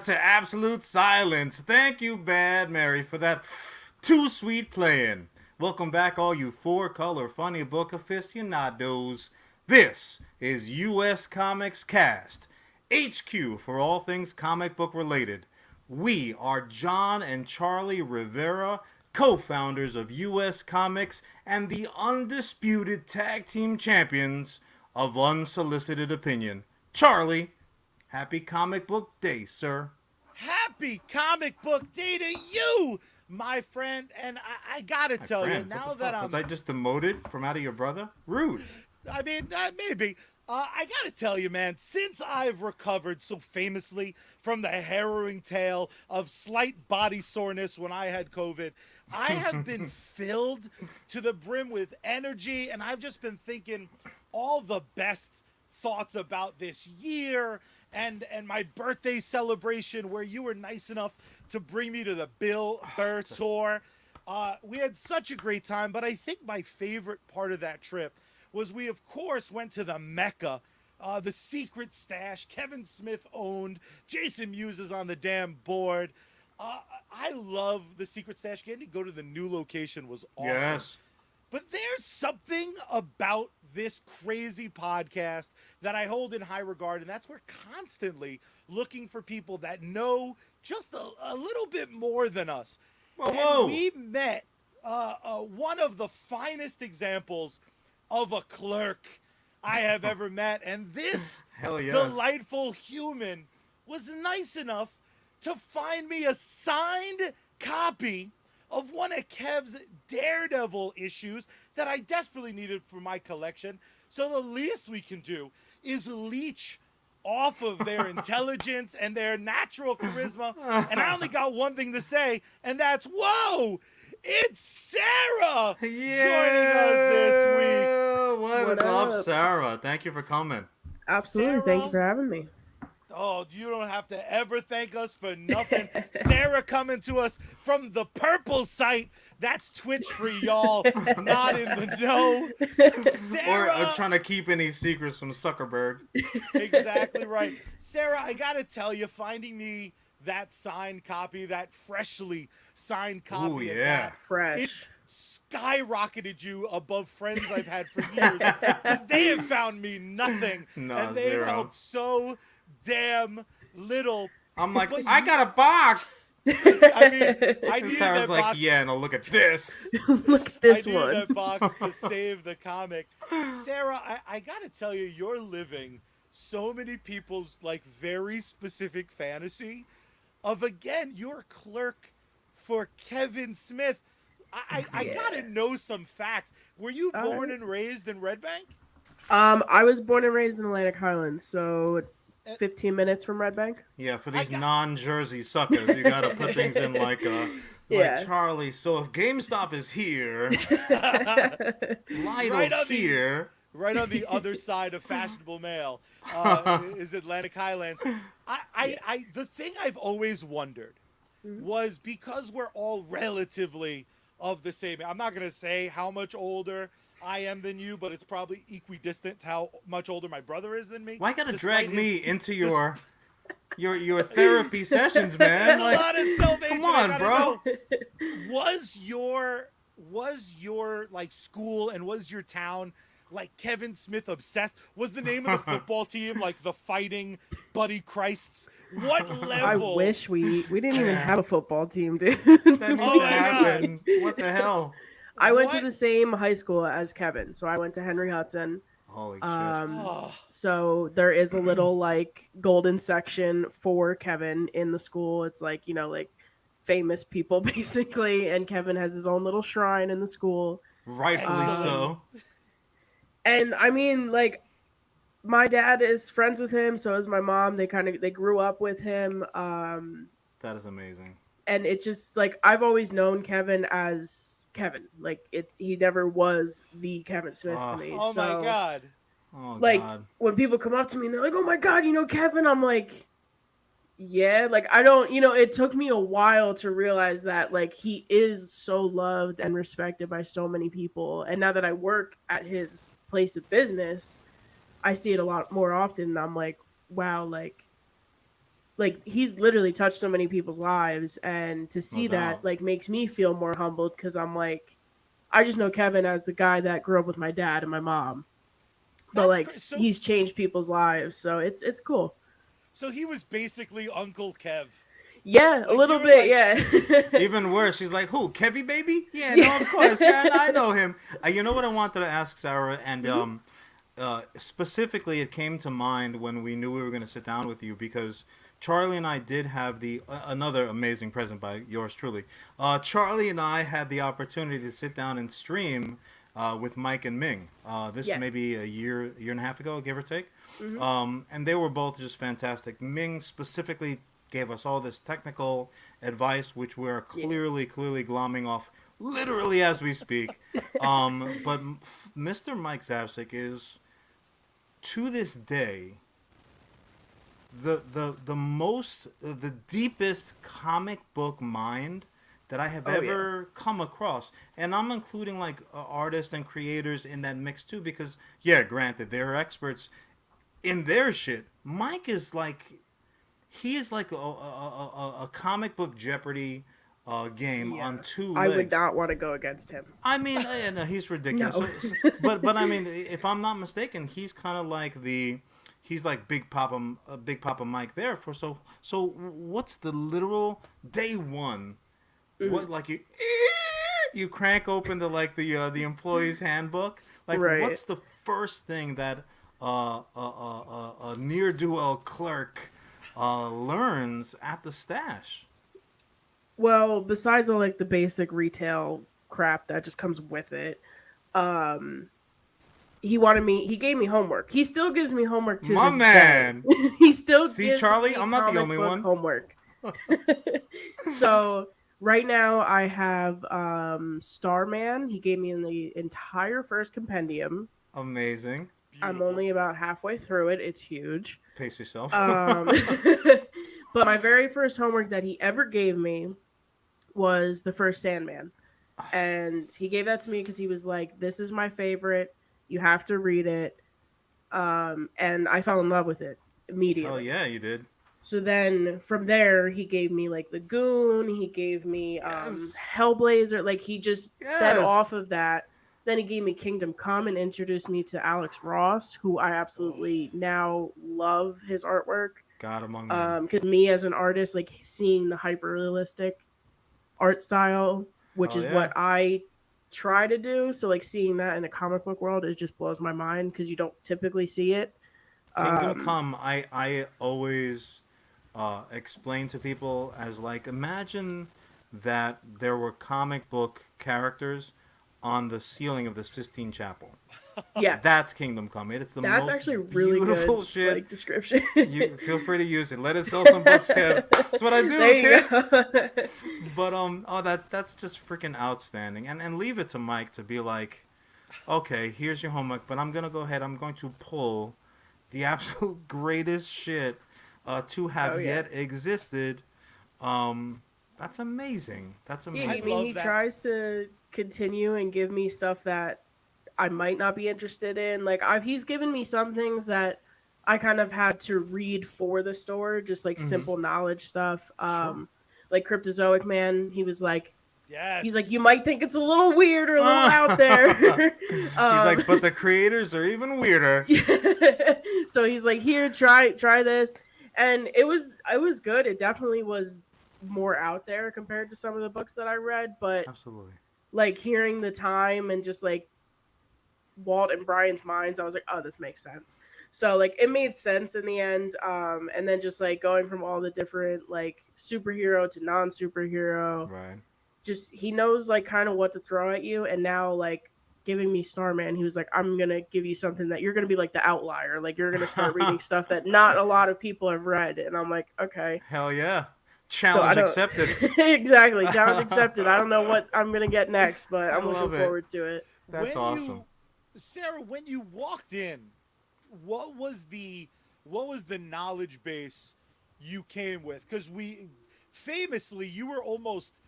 to absolute silence. Thank you, Bad Mary, for that too sweet playing. Welcome back, all you four-color funny book aficionados. This is USComicsCAST, HQ for all things comic book related. We are John and Charlie Rivera, co-founders of US Comics and the undisputed tag team champions of Unsolicited Opinion. Charlie, happy comic book day, sir. Happy comic book day to you, my friend. And I gotta tell you, now that Was I just demoted from out of your brother? Rude. I mean, maybe. I gotta tell you, man, since I've recovered so famously from the harrowing tale of slight body soreness when I had COVID, I have been filled to the brim with energy, and I've just been thinking all the best thoughts about this year and my birthday celebration where you were nice enough to bring me to the Bill Burr tour. We had such a great time, but I think my favorite part of that trip was we, of course, went to the Mecca, the secret stash Kevin Smith owned. Jason Mewes is on the damn board. I love the secret stash. Getting to go to the new location was awesome. Yes. But there's something about this crazy podcast that I hold in high regard, and that's we're constantly looking for people that know just a little bit more than us. Whoa. And we met one of the finest examples of a clerk I have ever met, and this Hell yes. delightful human was nice enough to find me a signed copy of one of Kev's Daredevil issues that I desperately needed for my collection. So the least we can do is leech off of their intelligence and their natural charisma. And I only got one thing to say, and that's, whoa, it's Sarah joining us this week. What is up, Sarah? Thank you for coming. Absolutely. Sarah, thank you for having me. Oh, you don't have to ever thank us for nothing. Sarah coming to us from the purple site. That's Twitch for y'all not in the know. Sarah, Or trying to keep any secrets from Zuckerberg. Exactly right. Sarah, I got to tell you, finding me that signed copy, that freshly signed copy of that, Fresh. it skyrocketed you above friends I've had for years because they have found me nothing. And they zero. felt so damn little. I'm like, But I you- got a box. I mean, I And needed Sarah's that like, box. yeah, no, look at this. Look at this I needed one. that box to save the comic. Sarah, I gotta tell you, you're living so many people's like very specific fantasy of, again, you're a clerk for Kevin Smith. I gotta know some facts. Were you born and raised in Red Bank? I was born and raised in Atlantic Highlands, so 15 minutes from Red Bank. Yeah, for these non-Jersey suckers, you gotta put things in like Yeah. Charlie. So if GameStop is here, Lidl's Right on the- here. Right on the other side of fashionable mail is Atlantic Highlands. The thing I've always wondered was, because we're all relatively of the same. I'm not gonna say how much older I am than you, but it's probably equidistant to how much older my brother is than me. Why gotta despite drag me his- into your therapy sessions, man? There's Like, a lot of self-hatred. come on, I bro. gotta know. Was your like school and was your town like Kevin Smith obsessed? Was the name of the football team like the Fighting Buddy Christs? What I level? wish we didn't even have a football team, dude. That needs Oh to my happen. What the hell? I went to What? the same high school as Kevin, so I went to Henry Hudson. Holy shit. Oh, So there is a little like golden section for Kevin in the school. It's like, like famous people basically, and Kevin has his own little shrine in the school. Rightfully so. And I mean, like, my dad is friends with him, so is my mom. They grew up with him. That is amazing. And it just like, I've always known Kevin as Kevin. Like, he never was the Kevin Smith to me. oh my God. Oh, Like, God. when people come up to me and they're like, "Oh my God, you know Kevin?" I'm like, yeah, like, I don't, it took me a while to realize that, like, he is so loved and respected by so many people. And now that I work at his place of business, I see it a lot more often. And I'm like, wow, like, like he's literally touched so many people's lives, and to No see that doubt. like makes me feel more humbled because I'm like, I just know Kevin as the guy that grew up with my dad and my mom, but That's like crazy. he's changed people's lives, so it's cool. So he was basically Uncle Kev. Yeah, a Like little you were bit, like, yeah. Even worse, she's like, "Who? Kevy baby? Yeah, no, of course. Yeah, Yeah. I know him." You know what I wanted to ask Sarah, and Mhm. specifically, it came to mind when we knew we were going to sit down with you because Charlie and I did have the another amazing present by yours truly. Charlie and I had the opportunity to sit down and stream with Mike and Ming. This Yes. maybe a year and a half ago, give or take. Hmm. And they were both just fantastic. Ming specifically gave us all this technical advice, which we're Yeah. clearly glomming off literally as we speak. But Mr. Mike Zapsik is, to this day, the deepest comic book mind that I have Oh yeah. ever come across, and I'm including like artists and creators in that mix too, because yeah, granted, they're experts in their shit. Mike is like, he is like a comic book Jeopardy game Yeah. on two I would legs. not want to go against him. I mean, no, he's ridiculous. No. But I mean, if I'm not mistaken, he's kind of like he's like Big Papa Mike there for so. What's the literal day one? Mhm. What, like you crank open the employee's handbook? Like, Right. what's the first thing that a near duel clerk learns at the stash? Well, besides all like the basic retail crap that just comes with it, um, he gave me homework. He still gives me homework to My this day. man. He still See, gives Charlie, me I'm not the comic only book one. homework. So right now I have Starman. He gave me the entire first compendium. Amazing. I'm beautiful. only about halfway through it. It's huge. Pace yourself. Um, but my very first homework that he ever gave me was the first Sandman. And he gave that to me because he was like, "This is my favorite. You have to read it." And I fell in love with it Hell immediately. yeah, you did. So then from there, he gave me like the Goon. He gave me Yes. Hellblazer. Like he just fed off Yes. of that. Then he gave me Kingdom Come and introduced me to Alex Ross, who I Oh, absolutely now love his artwork. God among men. Because me as an artist, like seeing the hyper realistic art style, which Hell is yeah. what I try to do. So like seeing that in the comic book world, it just blows my mind because you don't typically see it. Kingdom Um, Come, I always explain to people as like, imagine that there were comic book characters on the ceiling of the Sistine Chapel. yeah, That's Kingdom Come. It's the that's most actually a really beautiful good shit. like description. You feel free to use it. Let it sell some books, Kev. That's what I do, There you okay? go. But oh, that's just freaking outstanding. And leave it to Mike to be like, okay, here's your homework, but I'm gonna go ahead. I'm going to pull the absolute greatest shit to Oh have yeah. yet existed. That's amazing. That's Yeah, I I amazing. mean, love he that. tries to continue and give me stuff that I might not be interested in. Like, he's given me some things that I kind of had to read for the store, just like Hmm. simple knowledge stuff. Sure. Like Cryptozoic Man, he's like, Yes. you might think it's a little weird or a little out there. He's um, like, but the creators are even weirder. so he's like, here, try this, and it was good. It definitely was more out there compared to some of the books that I read, but Absolutely. like hearing the time and just like Walt and Brian's minds, I was like, oh, this makes sense. So like it made sense in the end. And then just like going from all the different like superhero to non superhero, Right. just he knows like kind of what to throw at you. And now like giving me Starman, he was like, I'm gonna give you something that you're gonna be like the outlier. Like you're gonna start reading stuff that not a lot of people have read. And I'm like, okay. Hell yeah. So I Challenge don't accepted. exactly challenge accepted. I don't know what I'm gonna get next, but I I'm looking love it. forward to it. That's When awesome. you, Sarah, when you walked in, what was the knowledge base you came with? Because we famously, you were almost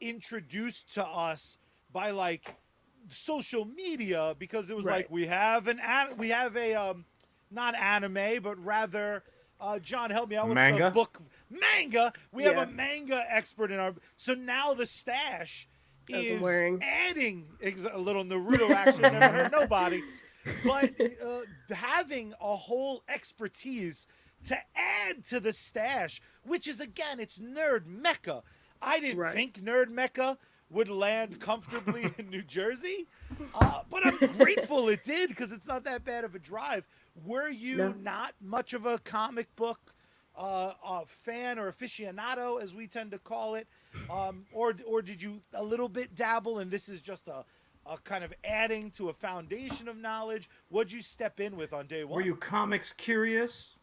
introduced to us by like social media because it was Right. like we have a not anime but rather John, help me out. What's Manga? the book? Manga. We have Yeah. a manga expert in our. So now the stash As I'm is wearing. adding a little Naruto action. Never hurt nobody. But having a whole expertise to add to the stash, which is, again, it's nerd mecca. I didn't Right. think nerd mecca would land comfortably in New Jersey, but I'm grateful it did because it's not that bad of a drive. Were you No. not much of a comic book fan or aficionado, as we tend to call it, or did you a little bit dabble, and this is just a kind of adding to a foundation of knowledge? What'd you step in with on day one? Were you comics curious?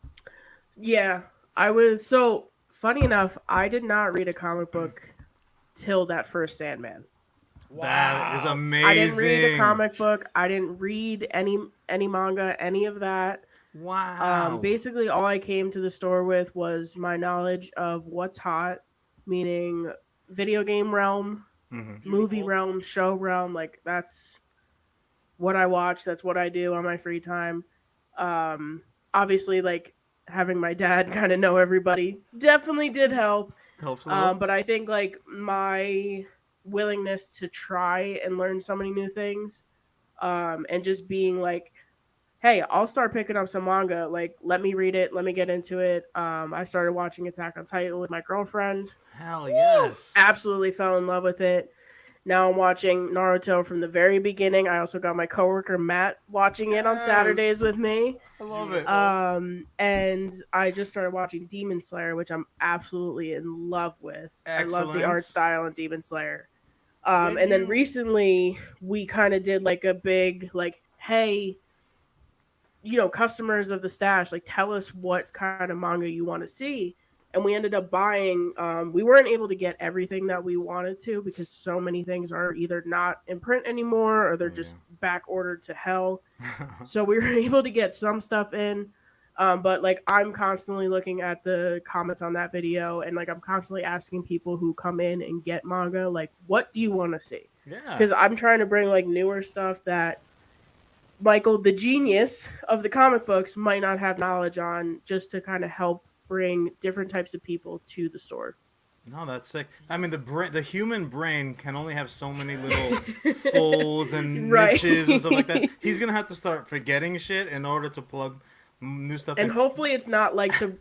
Yeah, I was. So funny enough, I did not read a comic book till that first Sandman. That is Wow. amazing. I didn't read a comic book. I didn't read any manga, any of that. Wow. Basically, all I came to the store with was my knowledge of what's hot, meaning video game realm, Mhm. movie Beautiful. realm, show realm. Like that's what I watch. That's what I do on my free time. Obviously, like having my dad kind of know everybody definitely did help. Helps a little. But I think like my willingness to try and learn so many new things, and just being like, hey, I'll start picking up some manga. Like, let me read it. Let me get into it. I started watching Attack on Titan with my girlfriend. Hell yes. Absolutely fell in love with it. Now I'm watching Naruto from the very beginning. I also got my coworker Matt watching it on Yes. Saturdays with me. I love it. And I just started watching Demon Slayer, which I'm absolutely in love with. I love the Excellent. art style in Demon Slayer. When And then you- recently we kind of did like a big like, hey, customers of the stash, like tell us what kind of manga you want to see. And we ended up buying, we weren't able to get everything that we wanted to because so many things are either not in print anymore or they're just back ordered to hell. So we were able to get some stuff in. But like I'm constantly looking at the comments on that video and like I'm constantly asking people who come in and get manga, like, what do you want to see? Yeah. Because I'm trying to bring like newer stuff that Michael, the genius of the comic books, might not have knowledge on, just to kind of help bring different types of people to the store. No, that's sick. I mean, the human brain can only have so many little folds and Right. niches and stuff like that. He's gonna have to start forgetting shit in order to plug new stuff And in. hopefully it's not like to,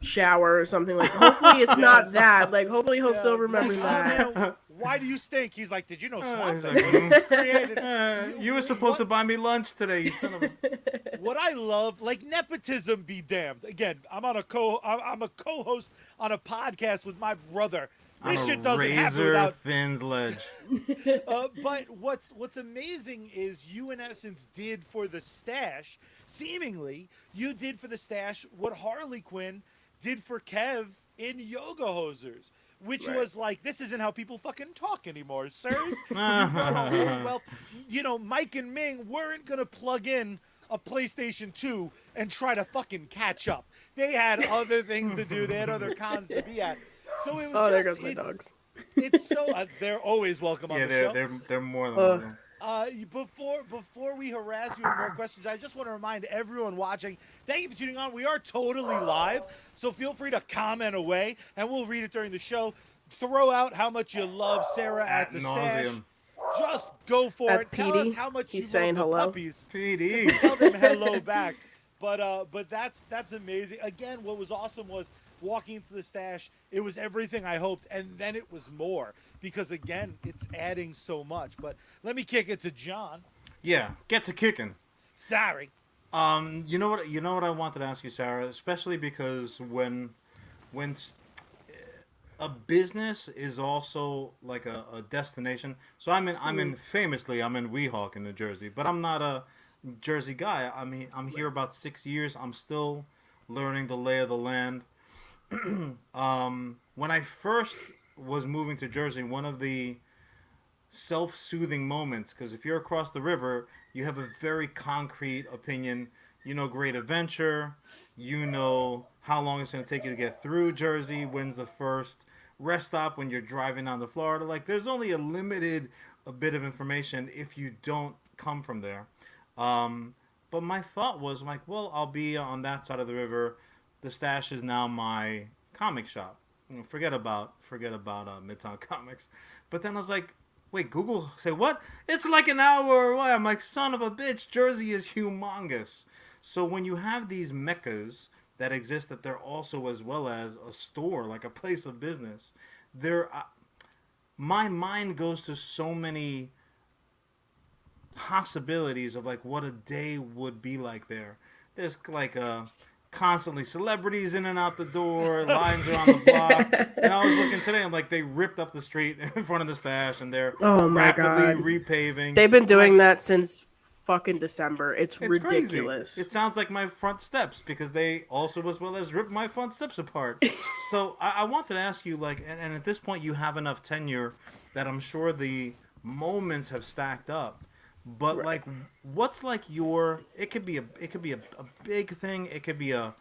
shower or something like hopefully it's not Yes. that. Like hopefully he'll Yeah, still remember like, that. "Oh, man, why do you stink?" He's like, "Did you know Swamp he's Thing like, was created?" You were supposed to buy me lunch today, you son of a... What I love, like nepotism be damned. Again, I'm a co-host on a podcast with my brother. This On shit a doesn't happen razor without. thin ledge. But what's amazing is you, in essence, did for the stash. Seemingly, you did for the stash what Harley Quinn did for Kev in Yoga Hosers, which Right. was like, this isn't how people fucking talk anymore, sirs. You brought a whole wealth. Mike and Ming weren't gonna plug in a PlayStation 2 and try to fucking catch up. They had other things to do. They had other cons to be at. So it was Oh, there just, goes my dogs. it's so they're always welcome on Yeah, the show. they're more than welcome. Before we harass you with more questions, I just want to remind everyone watching, thank you for tuning on. We are totally live, so feel free to comment away, and we'll read it during the show. Throw out how much you love Sarah at the stash. nauseam. Just go for That's it. Tell PD. us how much He's you saying love the hello. puppies. PD. Tell them hello back. But that's amazing. Again, what was awesome was walking into the stash. It was everything I hoped, and then it was more because again, it's adding so much. But let me kick it to John. Yeah, get to kicking. Sorry. You know what I wanted to ask you, Sarah, especially because when a business is also like a destination. So I'm in Weehawken in New Jersey, but I'm not a Jersey guy. I mean, I'm here about 6 years. I'm still learning the lay of the land. When I first was moving to Jersey, one of the self-soothing moments, because if you're across the river, you have a very concrete opinion. You know, great adventure. You know how long it's going to take you to get through Jersey. When's the first rest stop when you're driving down to Florida? Like, there's only a bit of information if you don't come from there. But my thought was like, well, I'll be on that side of the river the stash is now my comic shop. Forget about Midtown Comics. But then I was like, wait, Google say what? It's like an hour away. I'm like, son of a bitch, Jersey is humongous. So when you have these meccas that exist, that they're also as well as a store, like a place of business, my mind goes to so many possibilities of like what a day would be like there. There's like constantly celebrities in and out the door, lines are on the block. And I was looking today, I'm like, they ripped up the street in front of the stash and they're rapidly repaving. They've been doing that since fucking December. It's ridiculous. Crazy. It sounds like my front steps because they also as well as ripped my front steps apart. So I wanted to ask you, like, and at this point you have enough tenure that I'm sure the moments have stacked up. But like, what's like your? It could be a big thing. It could be a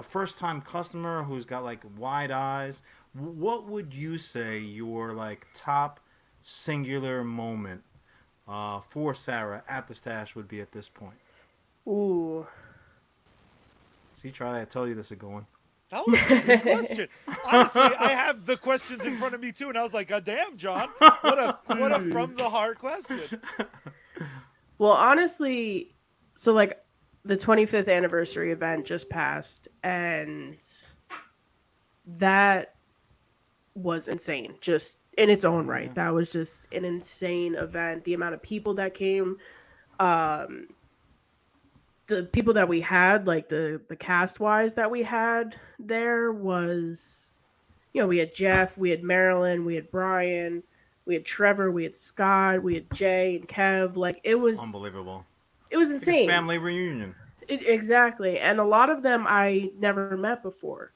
first time customer who's got like wide eyes. What would you say your like top singular moment for Sarah at the stash would be at this point? Ooh. See, Charlie, I told you this is going. That was a good question. Honestly, I have the questions in front of me too, and I was like, "God damn, John, what a from the heart question." Well, honestly, so like the 25th anniversary event just passed, and that was insane, just in its own right. That was just an insane event. The amount of people that came, the people that we had, like the cast wise that we had there was, we had Jeff, we had Marilyn, we had Brian, we had Trevor, we had Scott, we had Jay and Kev. Like, it was unbelievable. It was insane. Like a family reunion. Exactly. And a lot of them I never met before.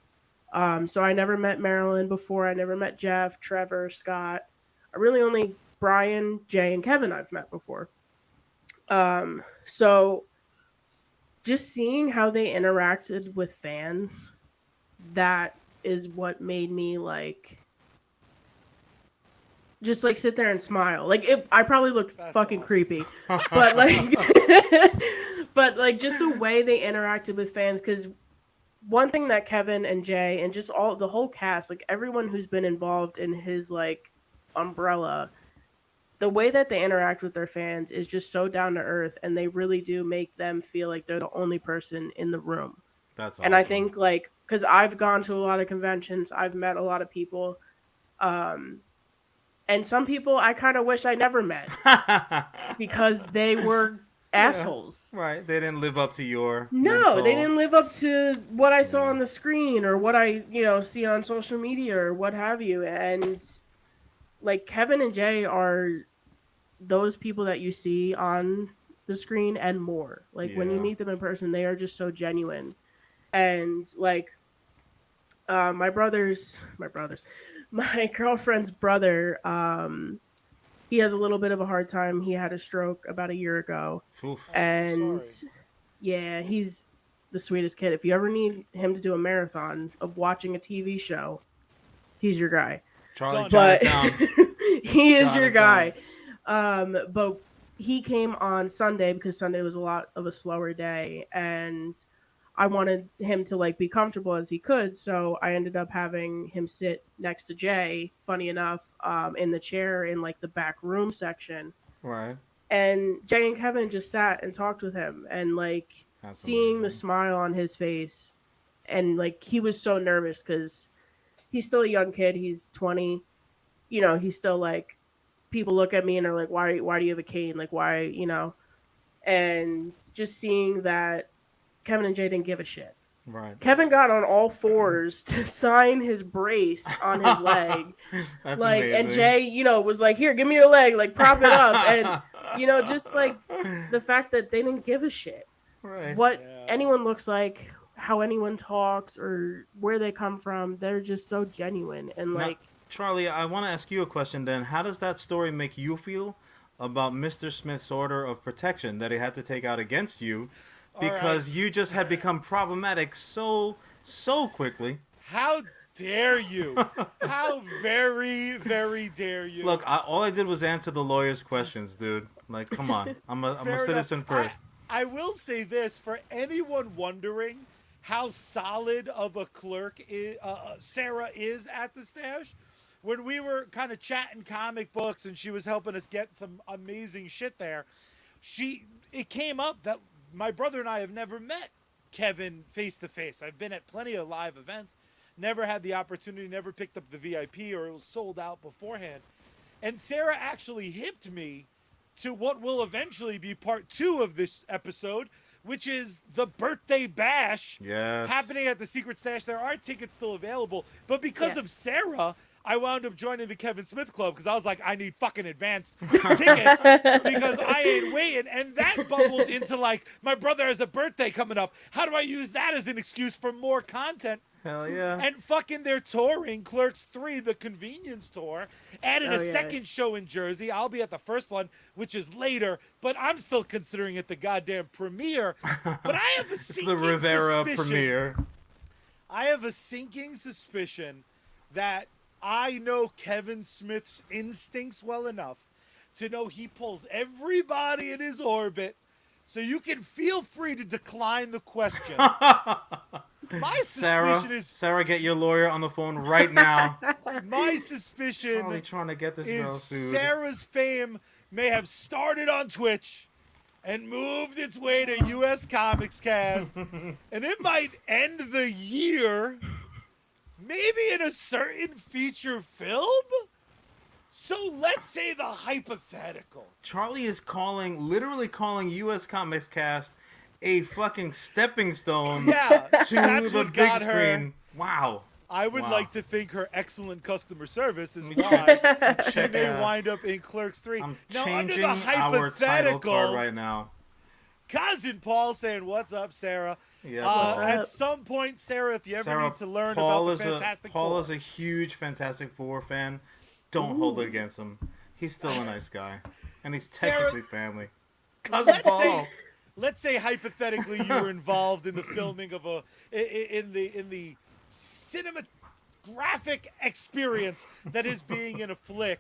So I never met Marilyn before. I never met Jeff, Trevor, Scott. I really only Brian, Jay, and Kevin I've met before. So just seeing how they interacted with fans, that is what made me like just like sit there and smile. Like, I probably looked fucking awesome. Creepy, but like, but like just the way they interacted with fans. Because one thing that Kevin and Jay and just the whole cast, like everyone who's been involved in his like umbrella, the way that they interact with their fans is just so down to earth, and they really do make them feel like they're the only person in the room. That's awesome. And I think, like, because I've gone to a lot of conventions, I've met a lot of people, and some people I kind of wish I never met because they were assholes. Right. They didn't live up to your they didn't live up to what I saw on the screen or what I, see on social media or what have you. And like Kevin and Jay are those people that you see on the screen and more. Like when you meet them in person, they are just so genuine. And like my girlfriend's brother, he has a little bit of a hard time. He had a stroke about a year ago. Oof. And yeah, he's the sweetest kid. If you ever need him to do a marathon of watching a TV show, he's your guy. Charlie, but he is your guy. But he came on Sunday because Sunday was a lot of a slower day, and I wanted him to like be comfortable as he could. So I ended up having him sit next to Jay, funny enough, in the chair in like the back room section. Right. And Jay and Kevin just sat and talked with him, and like seeing amazing. The smile on his face, and like he was so nervous because he's still a young kid. He's 20. He's still like, people look at me and are like, why do you have a cane? Like, why, and just seeing that Kevin and Jay didn't give a shit. Right. Kevin got on all fours to sign his brace on his leg. That's like, amazing. And Jay, was like, here, give me your leg, like prop it up. And, just like the fact that they didn't give a shit. Right. What anyone looks like, how anyone talks, or where they come from, they're just so genuine. And like, Charlie, I want to ask you a question then. How does that story make you feel about Mr. Smith's order of protection that he had to take out against you because you just had become problematic so quickly? How dare you? How very, very dare you? Look, all I did was answer the lawyer's questions, dude. Like, come on. I'm a citizen first. I will say this, for anyone wondering how solid of a clerk Sarah is at the stash. When we were kind of chatting comic books and she was helping us get some amazing shit there, it came up that my brother and I have never met Kevin face to face. I've been at plenty of live events, never had the opportunity, never picked up the VIP, or it was sold out beforehand. And Sarah actually hipped me to what will eventually be part 2 of this episode, which is the birthday bash happening at the Secret Stash. There are tickets still available, but because of Sarah, I wound up joining the Kevin Smith Club because I was like, I need fucking advance tickets because I ain't waiting. And that bubbled into like, my brother has a birthday coming up. How do I use that as an excuse for more content? Hell yeah. And fucking they're touring Clerks 3, the convenience tour, added a second show in Jersey. I'll be at the first one, which is later, but I'm still considering it the goddamn premiere. But I have a sinking the Rivera suspicion. premiere. I have a sinking suspicion that I know Kevin Smith's instincts well enough to know he pulls everybody in his orbit, so you can feel free to decline the question. My suspicion is Sarah, get your lawyer on the phone right now. My suspicion Probably trying to get this girl is sued. Sarah's fame may have started on Twitch and moved its way to USComicsCAST, and it might end the year maybe in a certain feature film. So let's say the hypothetical. Charlie is literally calling USComicsCAST a fucking stepping stone to the big screen. Wow. I would like to think her excellent customer service is why she may wind up in Clerks 3. I'm now, changing under the our title hypothetical, card right now. Cousin Paul saying, "What's up, Sarah?" Yeah, at some point, Sarah, if you ever need to learn about the Fantastic Four. Paul is a huge Fantastic Four fan. Don't hold it against him. He's still a nice guy, and he's technically family. Cousin Paul. Let's say hypothetically you were involved in the filming of in the cinematographic experience that is being in a flick.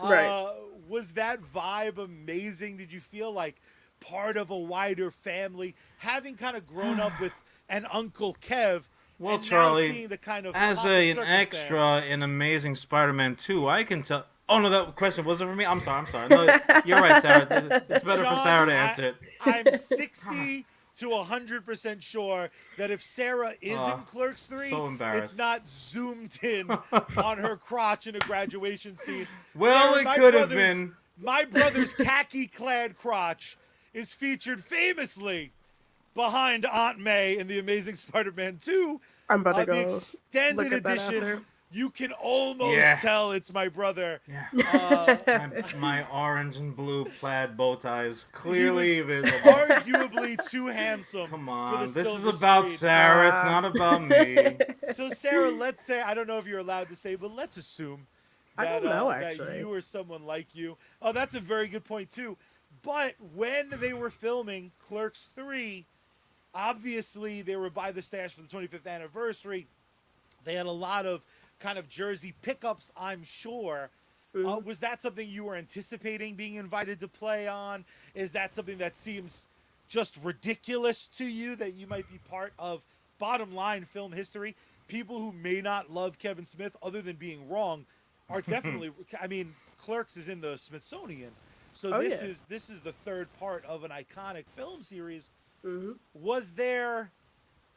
Right. Was that vibe amazing? Did you feel like part of a wider family, having kind of grown up with an Uncle Kev? Well, and Charlie, now seeing the kind of as an extra in Amazing Spider-Man 2, I can tell. Oh no, that question wasn't for me. I'm sorry. No, you're right, Sarah. It's better for Sarah to answer it. I'm 60 to 100% sure that if Sarah is in Clerks 3, so it's not zoomed in on her crotch in a graduation scene. Well, Sarah, it could have been. My brother's khaki-clad crotch is featured famously behind Aunt May in The Amazing Spider-Man 2. I'm about to go the extended look at that edition. after. You can almost tell it's my brother. Yeah. My orange and blue plaid bow ties clearly visible. Arguably too handsome. Come for on, the this is silver about screen. Sarah. It's not about me. So Sarah, let's say, I don't know if you're allowed to say, but let's assume that, I don't know, that actually. you or someone like you. Oh, that's a very good point too. But when they were filming Clerks 3, obviously they were by the stash for the 25th anniversary. They had a lot of kind of Jersey pickups, I'm sure. Was that something you were anticipating being invited to play on? Is that something that seems just ridiculous to you, that you might be part of, bottom line, film history? People who may not love Kevin Smith, other than being wrong, are definitely, I mean, Clerks is in the Smithsonian. So this is the third part of an iconic film series.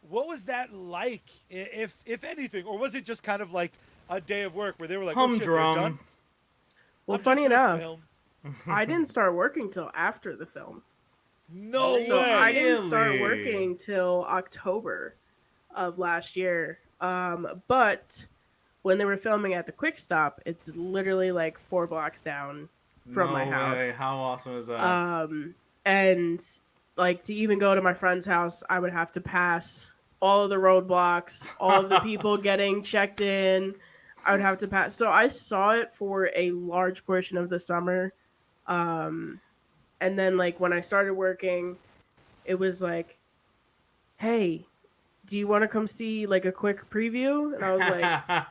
What was that like, if anything? Or was it just kind of like a day of work where they were like, oh shit, we're done? Well, funny enough, I didn't start working till after the film. No way. So I didn't start working till October of last year. But when they were filming at the Quick Stop, it's literally like 4 blocks down from my house. Way. How awesome is that? And like to even go to my friend's house, I would have to pass all of the roadblocks, all of the people getting checked in. I would have to pass. So I saw it for a large portion of the summer. And then like when I started working, it was like, hey, do you want to come see like a quick preview? And I was like,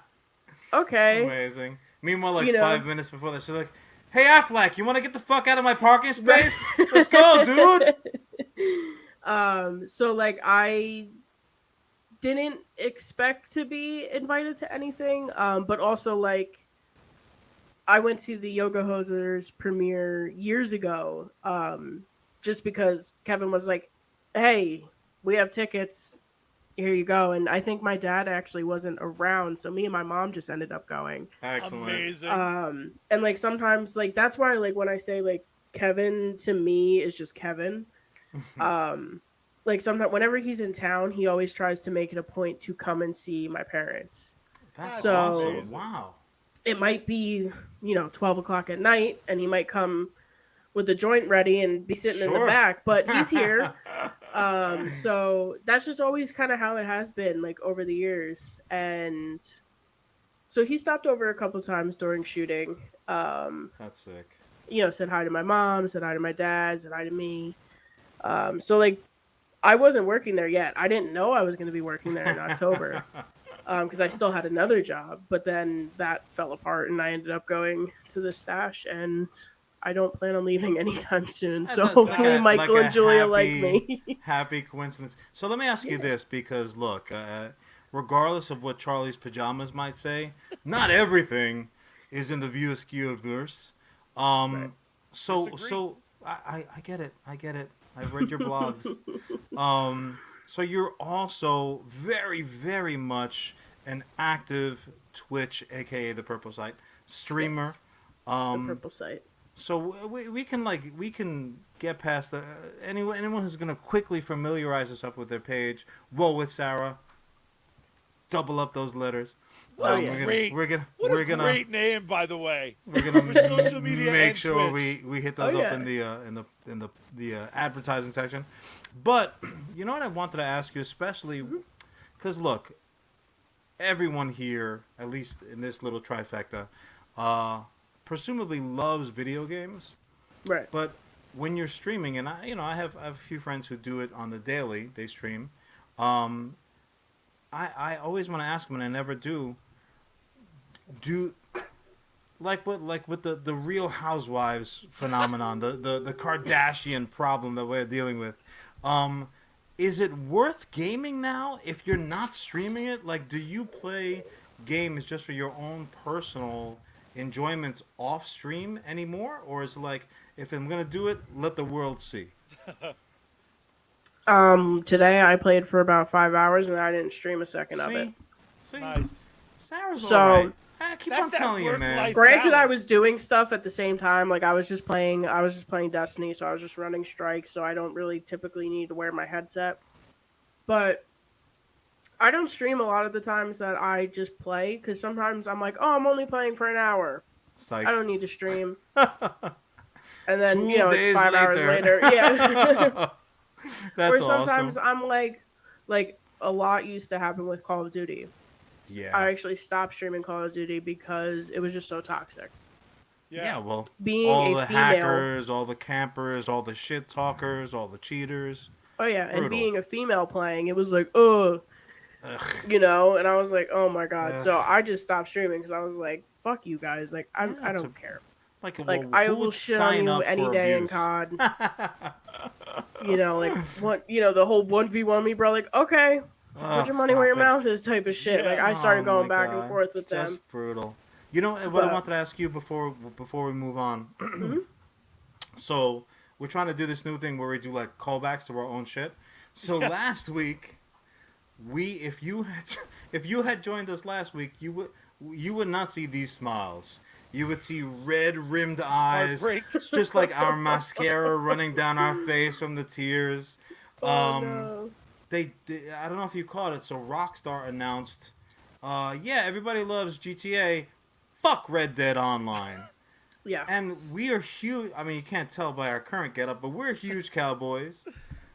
okay. Amazing. Meanwhile, like 5 minutes before that, she's like, hey, Affleck, you want to get the fuck out of my parking space? Let's go, dude. So like I didn't expect to be invited to anything, but also like I went to the Yoga Hosers premiere years ago, just because Kevin was like, "Hey, we have tickets. Here you go." And I think my dad actually wasn't around, so me and my mom just ended up going. Excellent. Amazing. And like sometimes like that's why like when I say like Kevin to me is just Kevin. Like sometimes whenever he's in town, he always tries to make it a point to come and see my parents. That's So- awesome. Wow. It might be 12 o'clock at night, and he might come with the joint ready and be sitting in the Sure. back, but he's here. So that's just always kind of how it has been like over the years. And so he stopped over a couple times during shooting. That's sick. Said hi to my mom, said hi to my dad, said hi to me. So like I wasn't working there yet. I didn't know I was going to be working there in October because I still had another job. But then that fell apart, and I ended up going to the stash, and I don't plan on leaving anytime soon. So That's hopefully like a- Michael like a and Julia like happy- me. Happy coincidence. So let me ask you Yeah. this, because look, regardless of what Charlie's pajamas might say, not everything is in the USComics. Right. So Disagree. so I get it. I get it. I've read your blogs. So you're also very, very much an active Twitch, aka the Purple Site, streamer. The purple site. So we can get past the anyone who's gonna quickly familiarize herself with their page. Whoa, with Sarah. Double up those letters. What yeah. a great, We're what a great name, by the way. we're gonna For social media make and sure Twitch. we hit those Oh, up yeah. in the advertising section. But you know what I wanted to ask you, especially because look, everyone here, at least in this little trifecta, presumably loves video games. Right. But when you're streaming, and I have a few friends who do it on the daily. They stream. I always want to ask them, and I never do. Do like with the Real Housewives phenomenon, the Kardashian problem that we're dealing with. Is it worth gaming now if you're not streaming it? Like, do you play games just for your own personal enjoyments off stream anymore, or is it like, if I'm gonna do it, let the world see? Today I played for about 5 hours, and I didn't stream a second of it. See, Nice. Sarah's So- alright. I keep That's on that telling you, man. work-life Granted, I balance. was doing stuff at the same time. Like I was just playing Destiny, so I was just running strikes. So I don't really typically need to wear my headset. But I don't stream a lot of the times that I just play because sometimes I'm like, oh, I'm only playing for an hour. Psych. I don't need to stream. And then 2 it's days 5 hours later. Yeah. That's Or sometimes awesome. I'm like a lot used to happen with Call of Duty. Yeah. I actually stopped streaming Call of Duty because it was just so toxic. Yeah, well, Being all a the female, hackers, all the campers, all the shit talkers, all the cheaters. oh yeah, and brutal. being a female playing, it was like, oh, Ugh. and I was like, oh my god. Ugh. So I just stopped streaming because I was like, fuck you guys, like Yeah, I it's don't care. Like, Like well, I who will would shit on sign you up any for day in abuse? COD. Like what? The whole 1v1 me, bro. Like okay, put your money where your mouth is, type of shit. Like Yeah. I started Oh going my back God. and forth with Just them. brutal. You know what I But- wanted to ask you before we move on? Mhm. So we're trying to do this new thing where we do like callbacks to our own shit. So Yes. last week, if you had joined us last week, you would not see these smiles. You would see red rimmed eyes. Heartbreak. It's just like our mascara running down our face from the tears. Oh no. I don't know if you caught it. So Rockstar announced, yeah, everybody loves GTA. Fuck Red Dead Online. Yeah. And we are huge. I mean, you can't tell by our current getup, but we're huge cowboys.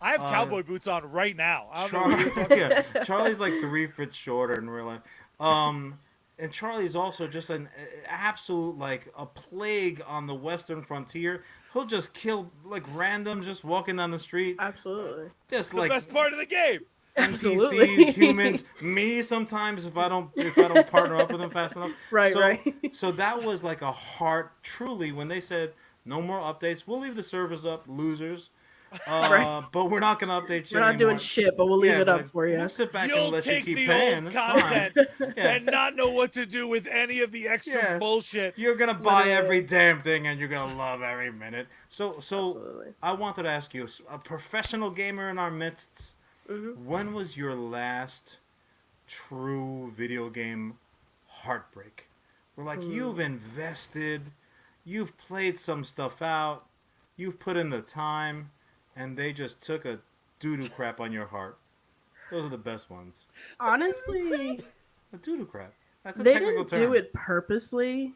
I have cowboy boots on right now. I don't know what you're Charlie, talking yeah, Charlie's like 3 feet shorter in real life. And Charlie's also just an absolute, like, a plague on the western frontier. He'll just kill, like, random, just walking down the street. Absolutely. Just The like best part of the game. Absolutely. NPCs, humans, me sometimes if I don't partner up with them fast enough. Right, so, right. So that was like a heart, truly, when they said no more updates, we'll leave the servers up, losers. Right. But we're not gonna update you We're not anymore. doing shit, but we'll leave Yeah, it but up for you. we'll sit back and You'll let you take keep the paying. old It's fine. content Yeah. and not know what to do with any of the extra Yeah. bullshit. You're gonna buy Literally. every damn thing, and you're gonna love every minute. So Absolutely. I wanted to ask you, a professional gamer in our midst, when was your last true video game heartbreak? Where like you've invested, you've played some stuff out, you've put in the time, and they just took a doo-doo crap on your heart. Those are the best ones. Honestly, A doo-doo crap. That's a they technical didn't term. do it purposely.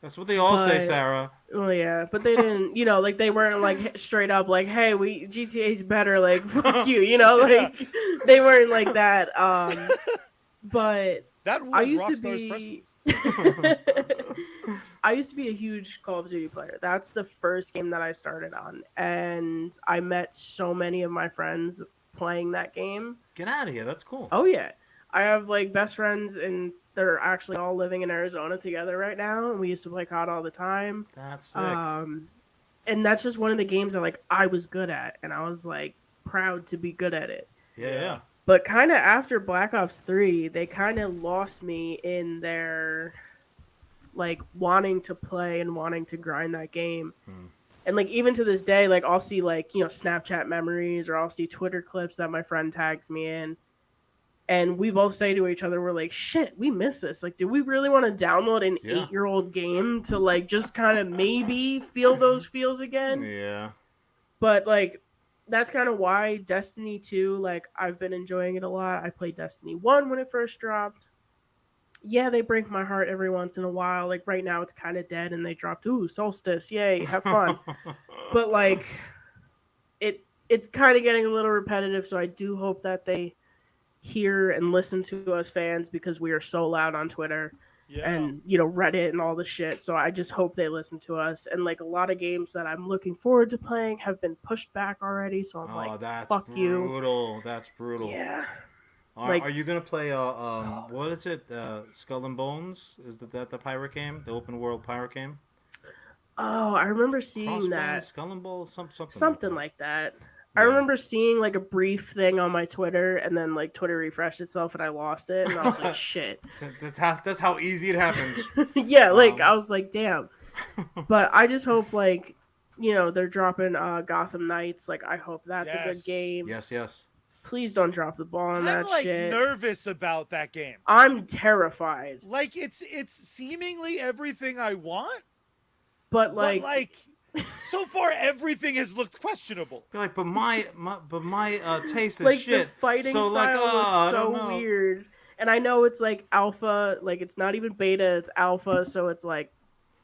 That's what they all say, but- Sarah. Well, yeah, but they didn't, like they weren't like straight up like, "Hey, GTA's better," like fuck you, like they weren't like that. But That I was used to Rockstar's press be, release. I used to be a huge Call of Duty player. That's the first game that I started on, and I met so many of my friends playing that game. Get out of here. That's cool. Oh yeah, I have like best friends, and they're actually all living in Arizona together right now. And we used to play COD all the time. That's sick. And that's just one of the games that like I was good at, and I was like proud to be good at it. Yeah. But kind of after Black Ops 3, they kind of lost me in their like wanting to play and wanting to grind that game. And like even to this day, like I'll see like, Snapchat memories, or I'll see Twitter clips that my friend tags me in. And we both say to each other, we're like, shit, we miss this. Like, do we really want to download an 8-year-old game to like just kind of maybe feel those feels again? Yeah. But like that's kind of why Destiny 2, like I've been enjoying it a lot. I played Destiny 1 when it first dropped. Yeah, they break my heart every once in a while. Like right now it's kind of dead, and they dropped, Solstice, yay, have fun. But like it's kind of getting a little repetitive, so I do hope that they hear and listen to us fans, because we are so loud on Twitter. Yeah. And Reddit and all the shit. So I just hope they listen to us. And like a lot of games that I'm looking forward to playing have been pushed back already. So I'm like, that's fuck brutal. you. That's brutal. Yeah. Are you gonna play what is it? Skull and Bones? Is that the pirate game? The open world pirate game? Oh, I remember seeing that. Skull and Bones, something like that. I remember seeing like a brief thing on my Twitter, and then like Twitter refreshed itself and I lost it, and I was like, shit. That's how easy it happens. Yeah, like I was like, damn. But I just hope like, they're dropping Gotham Knights. Like I hope that's a good game. Yes. Please don't drop the ball on that I'm shit. nervous about that game. I'm terrified. Like it's seemingly everything I want, but like so far everything has looked questionable. Like, but my taste is like shit. The fighting so, style looks so weird. And I know it's like alpha, like it's not even beta, it's alpha, so it's like,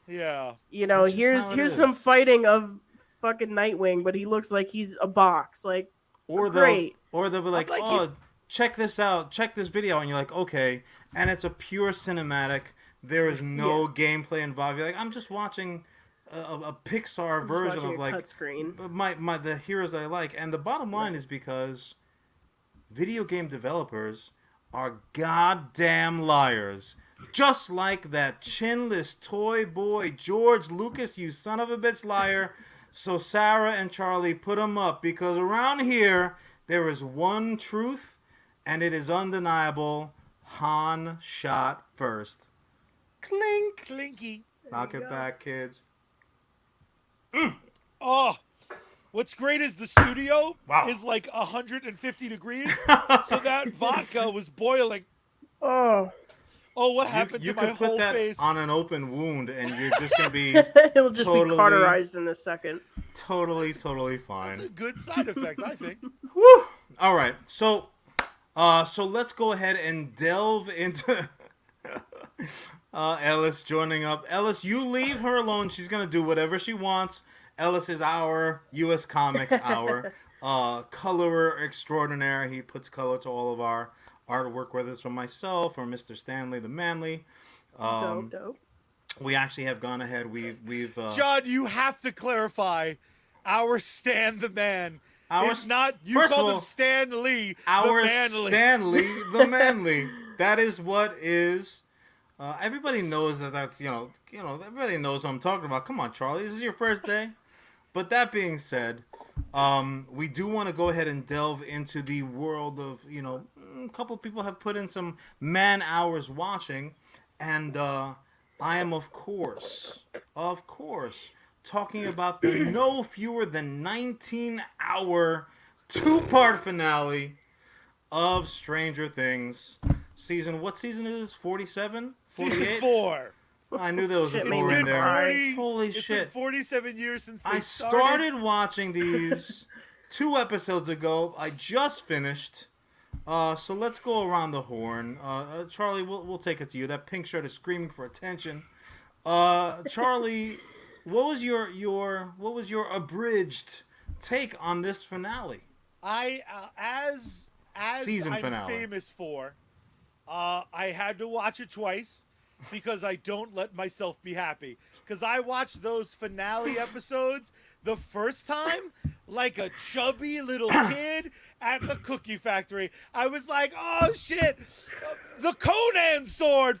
here's some fighting of fucking Nightwing, but he looks like he's a box. Like, great. They'll be like, check this out, check this video, and you're like, okay, and it's a pure cinematic. There is no gameplay involved. You're like, I'm just watching a Pixar version of like the heroes that I like. And the bottom line is because video game developers are goddamn liars. Just like that chinless toy boy George Lucas, you son of a bitch liar. So Sarah and Charlie, put them up, because around here there is one truth, and it is undeniable. Han shot first. Clink. Clinky. Knock it back, kids. Oh, what's great is the studio is like 150 degrees, so that vodka was boiling. Oh, what happened to my whole face? You could put that on an open wound, and you're just gonna be. It'll just be cauterized in a second. Totally fine. That's a good side effect, I think. Woo! All right, so let's go ahead and delve into. Ellis joining up. Ellis, you leave her alone. She's gonna do whatever she wants. Ellis is our US Comics colorer extraordinaire. He puts color to all of our artwork, whether it's from myself or Mr. Stanley the Manly. Dope. We actually have gone ahead. We've John, you have to clarify. Our Stan the Man is not. You called him Stan Lee. Our the Manly. Stan Lee the Manly. That is what is. Everybody knows that's everybody knows what I'm talking about. Come on, Charlie, this is your first day. But that being said, We do want to go ahead and delve into the world of, a couple of people have put in some man hours watching, and I am, of course, talking about the no fewer than 19-hour two-part finale of Stranger Things. What season is this? 47? Season 4. I knew there was a Shit, 4 in there. Holy It's shit. been 47 years since they I started watching these 2 episodes ago. I just finished. So let's go around the horn. Charlie, we'll take it to you. That pink shirt is screaming for attention. Charlie, what was your abridged take on this finale? As Season I'm finale. famous for, I had to watch it twice because I don't let myself be happy. Because I watched those finale episodes the first time like a chubby little kid at the cookie factory. I was like, oh shit, the Conan sword.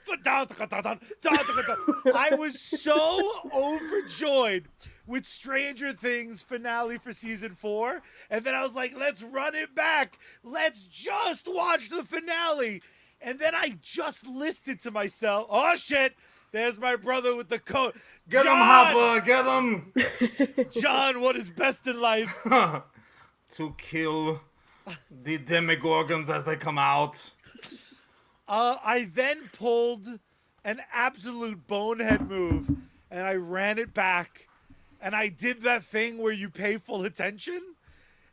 I was so overjoyed with Stranger Things finale for season 4. And then I was like, let's run it back. Let's just watch the finale. And then I just listed to myself, oh shit, there's my brother with the coat. Get him, Hopper, get him! John, what is best in life? To kill the demigorgons as they come out. I then pulled an absolute bonehead move, and I ran it back, and I did that thing where you pay full attention,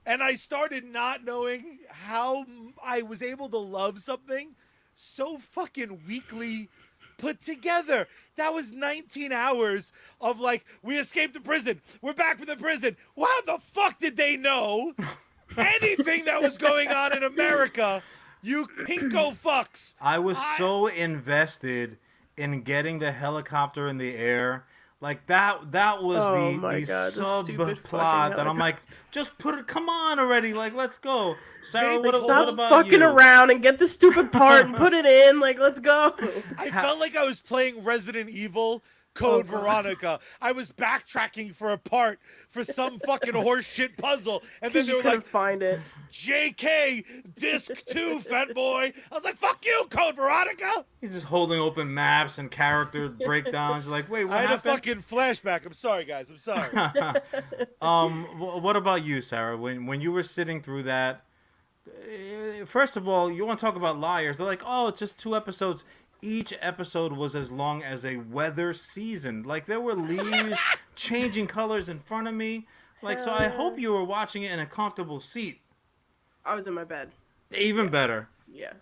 and I started not knowing how I was able to love something so fucking weakly put together. That was 19 hours of like, we escaped the prison. We're back from the prison. How the fuck did they know anything that was going on in America? You pinko fucks. I was so invested in getting the helicopter in the air. Like that was the subplot that I'm like, just put it, come on already, like let's go. Sarah, what Stop about fucking you? around and get the stupid part and put it in, like let's go. I felt like I was playing Resident Evil Code Veronica. I was backtracking for a part for some fucking horseshit puzzle, and then they were like, find it. JK disc 2, fat boy. I was like, fuck you, Code Veronica. He's just holding open maps and character breakdowns. Like, wait, what happened? I had a fucking flashback. I'm sorry, guys. I'm sorry. What about you, Sarah? When you were sitting through that, first of all, you want to talk about liars. They're like, oh, it's just 2 episodes. Each episode was as long as a weather season. Like, there were leaves changing colors in front of me. Like, so I hope you were watching it in a comfortable seat. I was in my bed. Even better. Yeah.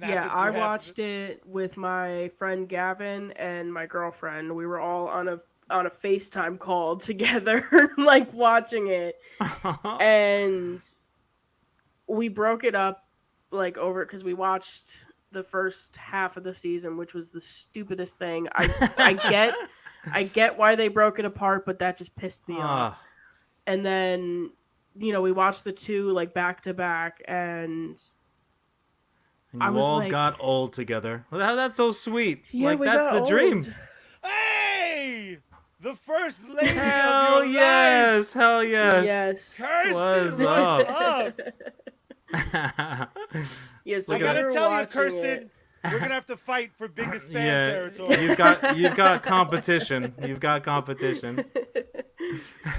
Yeah, I watched it with my friend Gavin and my girlfriend. We were all on a FaceTime call together, like watching it. And we broke it up like over because we watched the first half of the season, which was the stupidest thing. I get why they broke it apart, but that just pissed me off. And then, we watched the 2 like back to back, and you all like, got old together. That's so sweet. Yeah, like that's the dream. Hey, the first lady Hell of your yes, life. hell yes. Yes. Kirsten, what's up? Yeah, so I gotta tell you, Kirsten, we're gonna have to fight for biggest fan territory. You've got competition. You've got competition.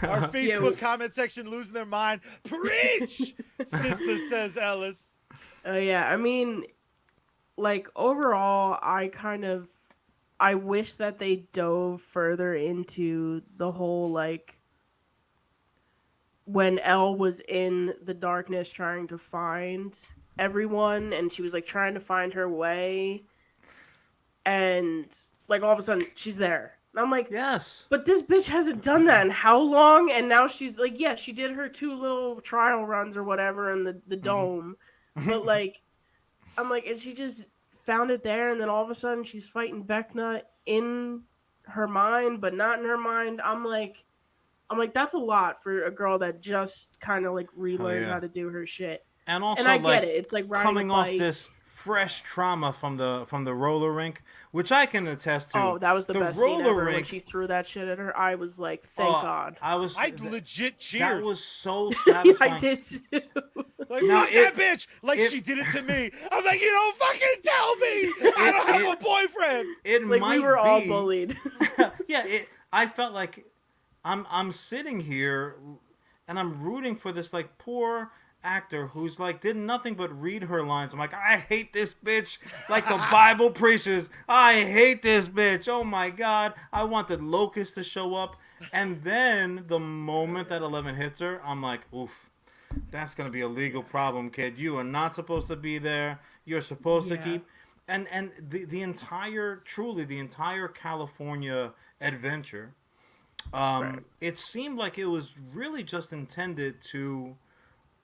Our Facebook comment section losing their mind. Preach, sister says Ellis. Yeah, I mean, like overall, I wish that they dove further into the whole like when Elle was in the darkness trying to find everyone, and she was like trying to find her way, and like all of a sudden she's there. And I'm like, yes, but this bitch hasn't done that in how long? And now she's like, yeah, she did her 2 little trial runs or whatever in the dome, but like, I'm like, and she just found it there, and then all of a sudden she's fighting Vecna in her mind, but not in her mind. I'm like, that's a lot for a girl that just kind of like relearned how to do her shit. And also, and I like, get it. It's like riding coming a off bike. this fresh trauma from the roller rink, which I can attest to. Oh, that was the best scene roller ever when rink. she threw that shit at her. I was like, thank God. I legit That cheered. was so Yeah, satisfying. I did too. Like, Now, fuck that bitch! Like, she did it to me. I'm like, you don't fucking tell me! I don't have a boyfriend! It Like, might we were all be- bullied. Yeah, I felt like I'm sitting here and I'm rooting for this like poor actor who's like did nothing but read her lines. I'm like, I hate this bitch. Like the Bible preaches, I hate this bitch. Oh my God. I wanted Locust to show up. And then the moment that 11 hits her, I'm like, oof. That's going to be a legal problem, kid. You are not supposed to be there. You're supposed to keep... And the entire California adventure, it seemed like it was really just intended to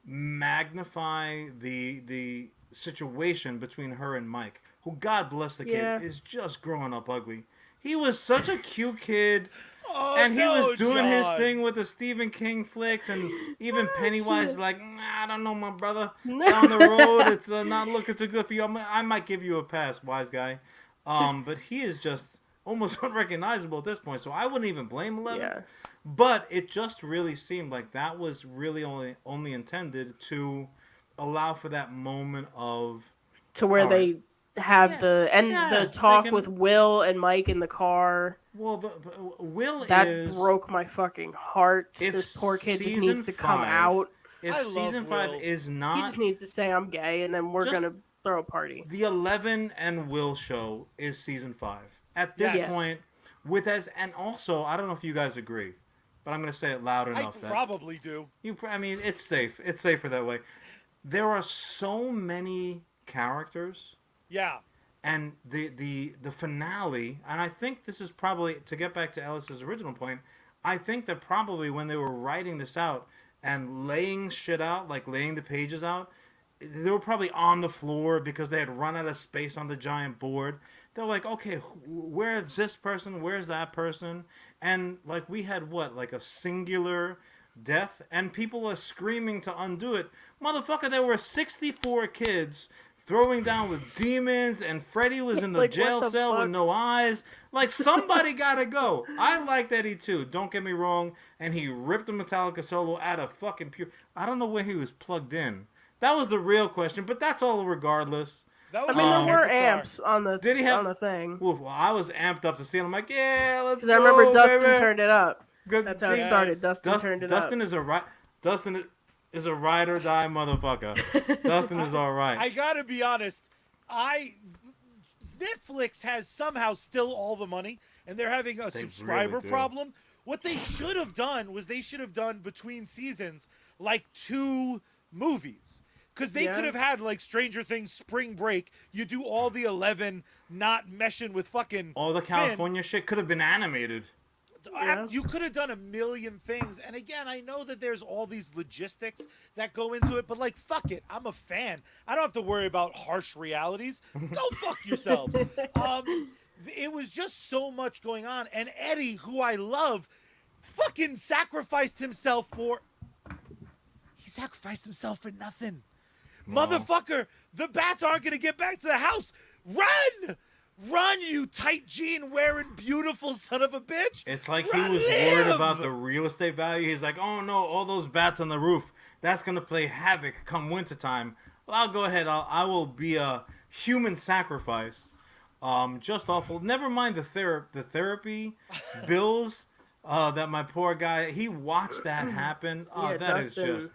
magnify the situation between her and Mike, who, God bless the kid, is just growing up ugly. He was such a cute kid. And he was doing his thing with the Stephen King flicks, and even Pennywise is like, I don't know, my brother. Down the road, it's not looking too good for you. I might give you a pass, wise guy. But he is just almost unrecognizable at this point, so I wouldn't even blame 11. Yeah. But it just really seemed like that was really only intended to allow for that moment of... To where they have the talk with Will and Mike in the car. Well, Will that broke my fucking heart. If this poor kid just season needs to come out. If season 5 is not... He just needs to say, I'm gay, and then we're going to throw a party. The 11 and Will show is season 5. At this point, and also, I don't know if you guys agree, but I'm going to say it loud enough. I probably do. I mean, it's safe. It's safer that way. There are so many characters. Yeah. And the finale, and I think this is probably, to get back to Ellis's original point, I think that probably when they were writing this out and laying shit out, like laying the pages out, they were probably on the floor because they had run out of space on the giant board. They're like, okay, where's this person? Where's that person? And like we had like a singular death, and people are screaming to undo it. Motherfucker, there were 64 kids throwing down with demons, and Freddy was in the jail cell with no eyes. Like, somebody gotta go. I liked Eddie too, don't get me wrong, and he ripped a Metallica solo out of fucking pure... I don't know where he was plugged in. That was the real question, but that's all regardless. I mean, there were amps on the on the thing. Well, I was amped up to see it. I'm like, yeah, let's go, because I remember Dustin baby. Turned it up. That's how it started. Dustin turned it up. Dustin is a ride or die motherfucker. Dustin is all right. I gotta be honest. Netflix has somehow still all the money, and they're having a subscriber problem. What they should have done was between seasons like 2 movies. Because they could have had like Stranger Things Spring Break. You do all the 11 not meshing with fucking all the California shit could have been animated. Yeah. You could have done a million things. And again, I know that there's all these logistics that go into it, but like, fuck it. I'm a fan. I don't have to worry about harsh realities. Go fuck yourselves. It was just so much going on. And Eddie, who I love, fucking sacrificed himself for... He sacrificed himself for nothing. No. Motherfucker, the bats aren't going to get back to the house. Run! Run, you tight jean wearing beautiful son of a bitch. It's like he was worried about the real estate value. He's like, oh no, all those bats on the roof, that's going to play havoc come wintertime. Well, I'll go ahead. I will be a human sacrifice. Just awful. Never mind the therapy bills that my poor guy, he watched that happen. Oh, that Dustin. Is just...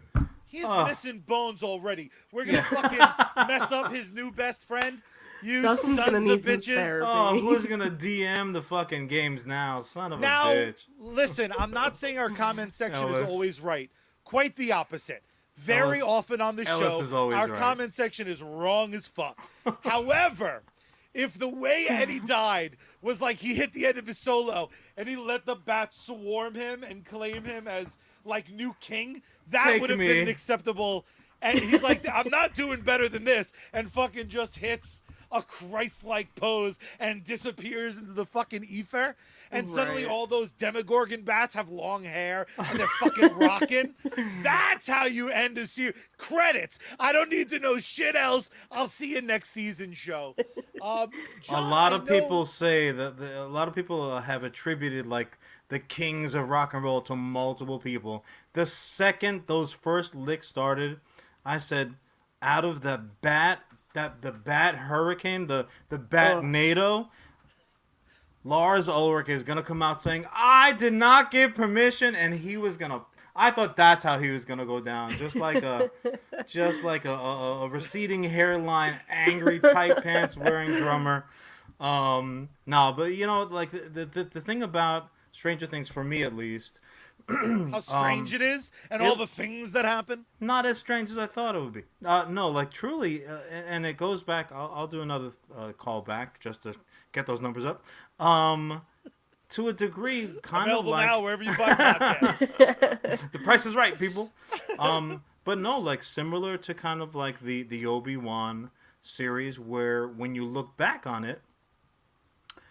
He's missing bones already. We're going to fucking mess up his new best friend. You Dustin's sons of bitches. Oh, who's going to DM the fucking games now? Son of a bitch. Listen, I'm not saying our comment section is always right. Quite the opposite. Very often on the show, our comment section is wrong as fuck. However, if the way Eddie died was like he hit the end of his solo and he let the bats swarm him and claim him as like new king, that would have been an acceptable. And he's like, I'm not doing better than this, and fucking just hits a Christ-like pose and disappears into the fucking ether, and suddenly Right. all those Demogorgon bats have long hair and they're fucking rocking. That's how you end a series. Credits. I don't need to know shit else. I'll see you next season show. John, A lot I of know- people say that a lot of people have attributed like the kings of rock and roll to multiple people. The second those first licks started, I said, out of the bat hurricane, the bat NATO, Lars Ulrich is gonna come out saying, "I did not give permission," and he was gonna. I thought that's how he was gonna go down, just like a receding hairline, angry tight pants wearing drummer. No, but you know, like the thing about Stranger Things, for me at least, how strange it is, and all the things that happen. not as strange as I thought it would be. No, like truly, and it goes back. I'll do another callback just to get those numbers up. To a degree, kind Available of like now wherever you find podcasts. the price is right, people. But no, like similar to kind of like the Obi-Wan series, where when you look back on it,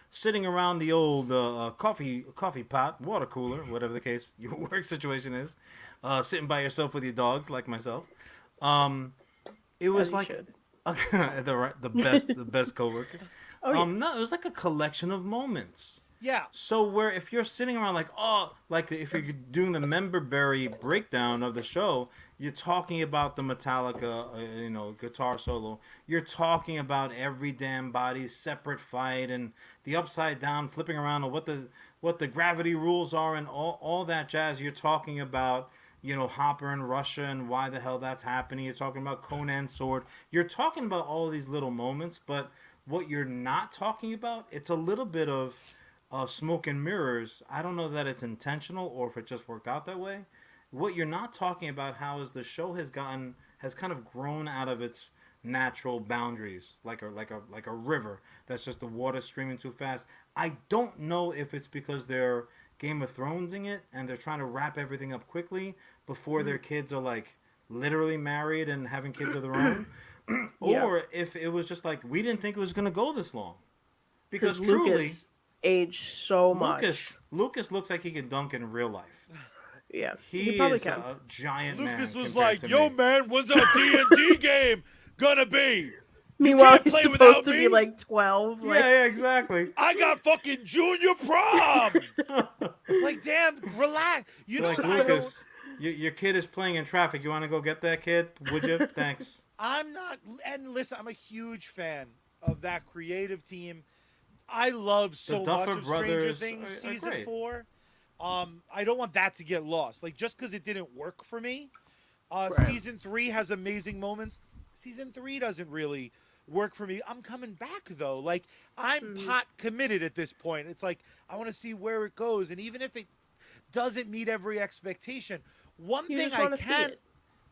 sitting around the old coffee pot, water cooler, whatever the case your work situation is, sitting by yourself with your dogs like myself, it was As you like should. the best coworkers. Oh, yeah. No, it was like a collection of moments. Yeah. So where if you're sitting around like if you're doing the memberberry breakdown of the show, you're talking about the Metallica, guitar solo. You're talking about every damn body's separate fight and the upside down flipping around and what the gravity rules are and all that jazz. You're talking about Hopper and Russia and why the hell that's happening. You're talking about Conan's sword. You're talking about all these little moments, but what you're not talking about, it's a little bit of smoke and mirrors. I don't know that it's intentional or if it just worked out that way. What you're not talking about how is the show has kind of grown out of its natural boundaries, like a river that's just the water streaming too fast. I don't know if it's because they're Game of Thronesing it and they're trying to wrap everything up quickly before their kids are like literally married and having kids of their own, or if it was just like we didn't think it was going to go this long, because truly. Lucas aged so much. Lucas looks like he can dunk in real life. Yeah, He probably is can. a giant man. Lucas was compared like, to "Yo, me. man, when's our D&D game gonna be? Meanwhile, can't he's play supposed without to me? be like 12. Like, Yeah, exactly. I got fucking junior prom." Like, damn, relax. You know Like what? Lucas, your kid is playing in traffic. You want to go get that kid? Would you? Thanks. I'm not. And listen, I'm a huge fan of that creative team. I love so much Duffer of Stranger Brothers Things are season great. 4. I don't want that to get lost. Like, just because it didn't work for me. Right. Season 3 has amazing moments. Season 3 doesn't really work for me. I'm coming back though. Like, I'm pot committed at this point. It's like I want to see where it goes, and even if it doesn't meet every expectation, one You thing just I wanna see can't it.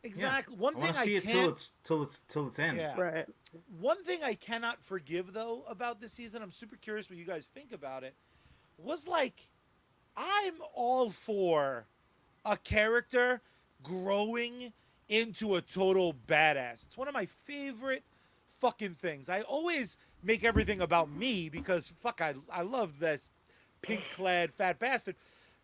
exactly I one want thing to I see it can't till it's end. Yeah. right. one thing I cannot forgive though about this season, I'm super curious what you guys think about it, was like I'm all for a character growing into a total badass. It's one of my favorite fucking things. I always make everything about me because fuck, I love this pink-clad fat bastard.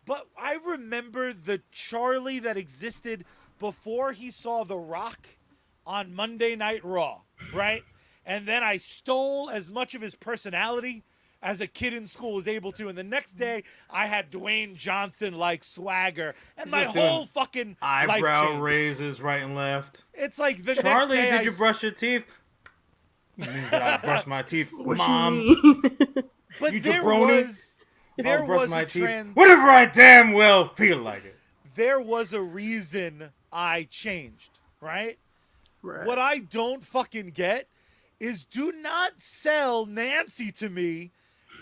But I remember the Charlie that existed before he saw The Rock on Monday Night Raw, right? And then I stole as much of his personality as a kid in school was able to. And the next day, I had Dwayne Johnson-like swagger. And my Just doing whole fucking life Eyebrow changed. raises right and left. It's like the Charlie, next day did you brush your teeth? You mean that I brush my teeth, What Mom? you mean? But You there jabroni? was I'll brush was my a teeth trend. whenever I damn well feel like it. There was a reason I changed, right? Right. What I don't fucking get is do not sell Nancy to me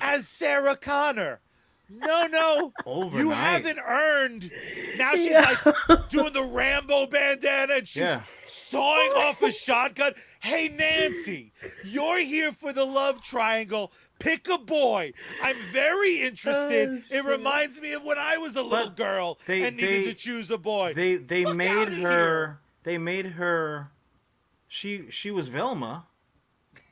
as Sarah Connor. No. Overnight. You haven't earned. Now she's Yeah. like doing the Rambo bandana and she's Yeah. sawing off a shotgun. Hey, Nancy, you're here for the love triangle. Pick a boy. I'm very interested. Oh, It shit. reminds me of when I was a little But girl they- and needed they- to choose a boy. They Fuck made outta her. They made her. She was Velma.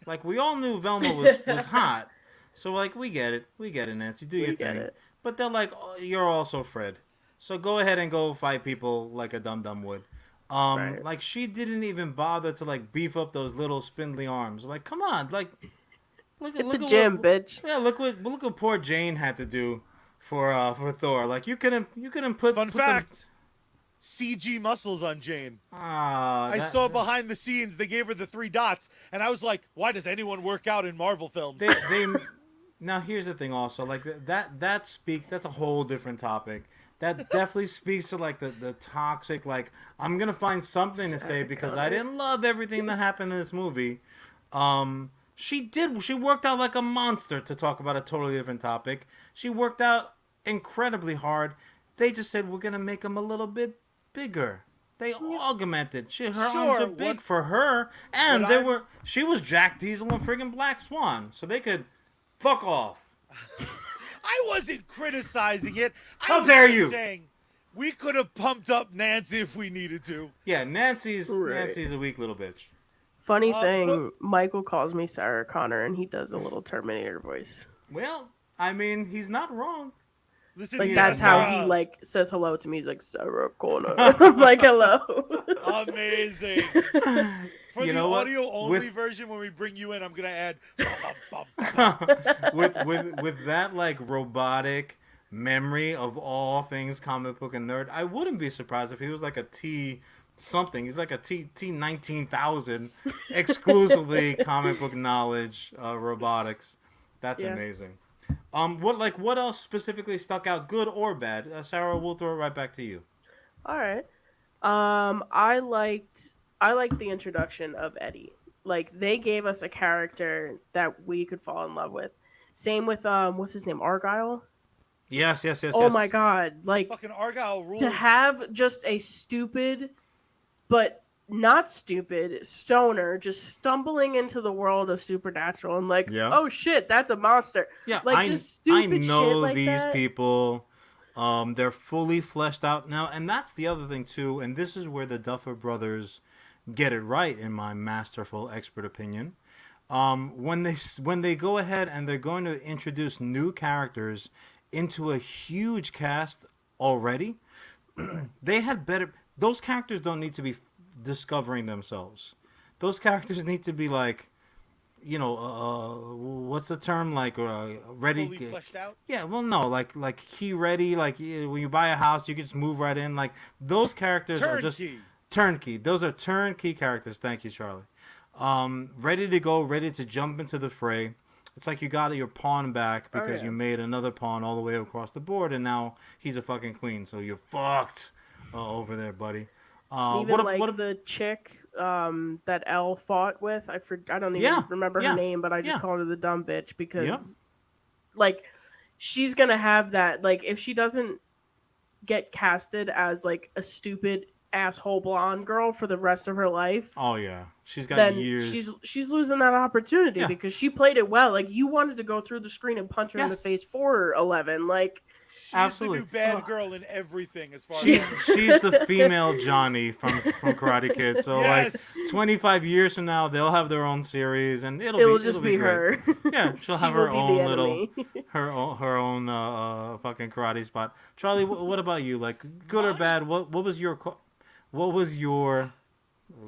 Like, we all knew Velma was hot. So, like, we get it. We get it, Nancy. Do your We get thing. it. But they're like, oh, you're also Fred. So go ahead and go fight people like a dum-dum would. Right. Like, she didn't even bother to, like, beef up those little spindly arms. Like, come on. Like, Hit look the at gym, what... bitch. Yeah, look what poor Jane had to do for Thor. Like, you couldn't put... Fun put fact. CG muscles on Jane. I That, saw behind the scenes they gave her the 3 dots, and I was like, why does anyone work out in Marvel films? they now here's the thing also, like, that speaks, that's a whole different topic. That definitely speaks to, like, the toxic, like, I'm gonna find something to say because I didn't love everything that happened in this movie. She worked out like a monster, to talk about a totally different topic. She worked out incredibly hard. They just said, we're gonna make them a little bit bigger. They augmented. Her arms are big for her, and she was Jack Diesel and friggin' Black Swan, so they could fuck off. I wasn't criticizing it. How dare you? Saying we could have pumped up Nancy if we needed to. Yeah, Nancy's Right. a weak little bitch. Funny thing, Michael calls me Sarah Connor, and he does a little Terminator voice. Well, I mean, he's not wrong. Listen, Like, here, that's how Sarah. he, like, says hello to me. He's like, Sarah Connor. I'm like, hello. Amazing. For You the know what? audio only With- version, when we bring you in, I'm gonna add. with that, like, robotic memory of all things comic book and nerd, I wouldn't be surprised if he was like a T something. He's like a T 19,000 exclusively comic book knowledge, robotics. That's amazing. What else specifically stuck out, good or bad? Sarah, we'll throw it right back to you. All right. I liked the introduction of Eddie. Like, they gave us a character that we could fall in love with. Same with what's his name, Argyle. Yes. Oh my god! Like, Fucking Argyle rules. to have just a stupid, but not stupid stoner just stumbling into the world of supernatural and like, oh shit, that's a monster. Yeah, like, just stupid I know shit like these that. people. They're fully fleshed out now, and that's the other thing too. And this is where the Duffer Brothers get it right, in my masterful expert opinion. When they go ahead and they're going to introduce new characters into a huge cast already, they had better. Those characters don't need to be discovering themselves. Those characters need to be like, what's the term, like, ready, fully fleshed out. Yeah, well, no, like key ready. Like, when you buy a house, you can just move right in. Like, those characters are just turnkey. Those are turnkey characters. Thank you, Charlie. Ready to go, ready to jump into the fray. It's like you got your pawn back because you made another pawn all the way across the board, and now he's a fucking queen. So you're fucked over there, buddy. Even the chick that Elle fought with, I don't even remember her name, but I just called her the dumb bitch because, like, she's gonna have that. Like, if she doesn't get casted as like a stupid asshole blonde girl for the rest of her life, oh yeah, she's got then years. she's losing that opportunity because she played it well. Like, you wanted to go through the screen and punch her in the face for 11. Like, She's absolutely the new bad girl in everything, as far as she's the female Johnny from Karate Kid. So like 25 years from now, they'll have their own series, and it'll just be her. Yeah, she'll have her own little her own fucking karate spot. Charlie, what about you? Like, good or bad? What was your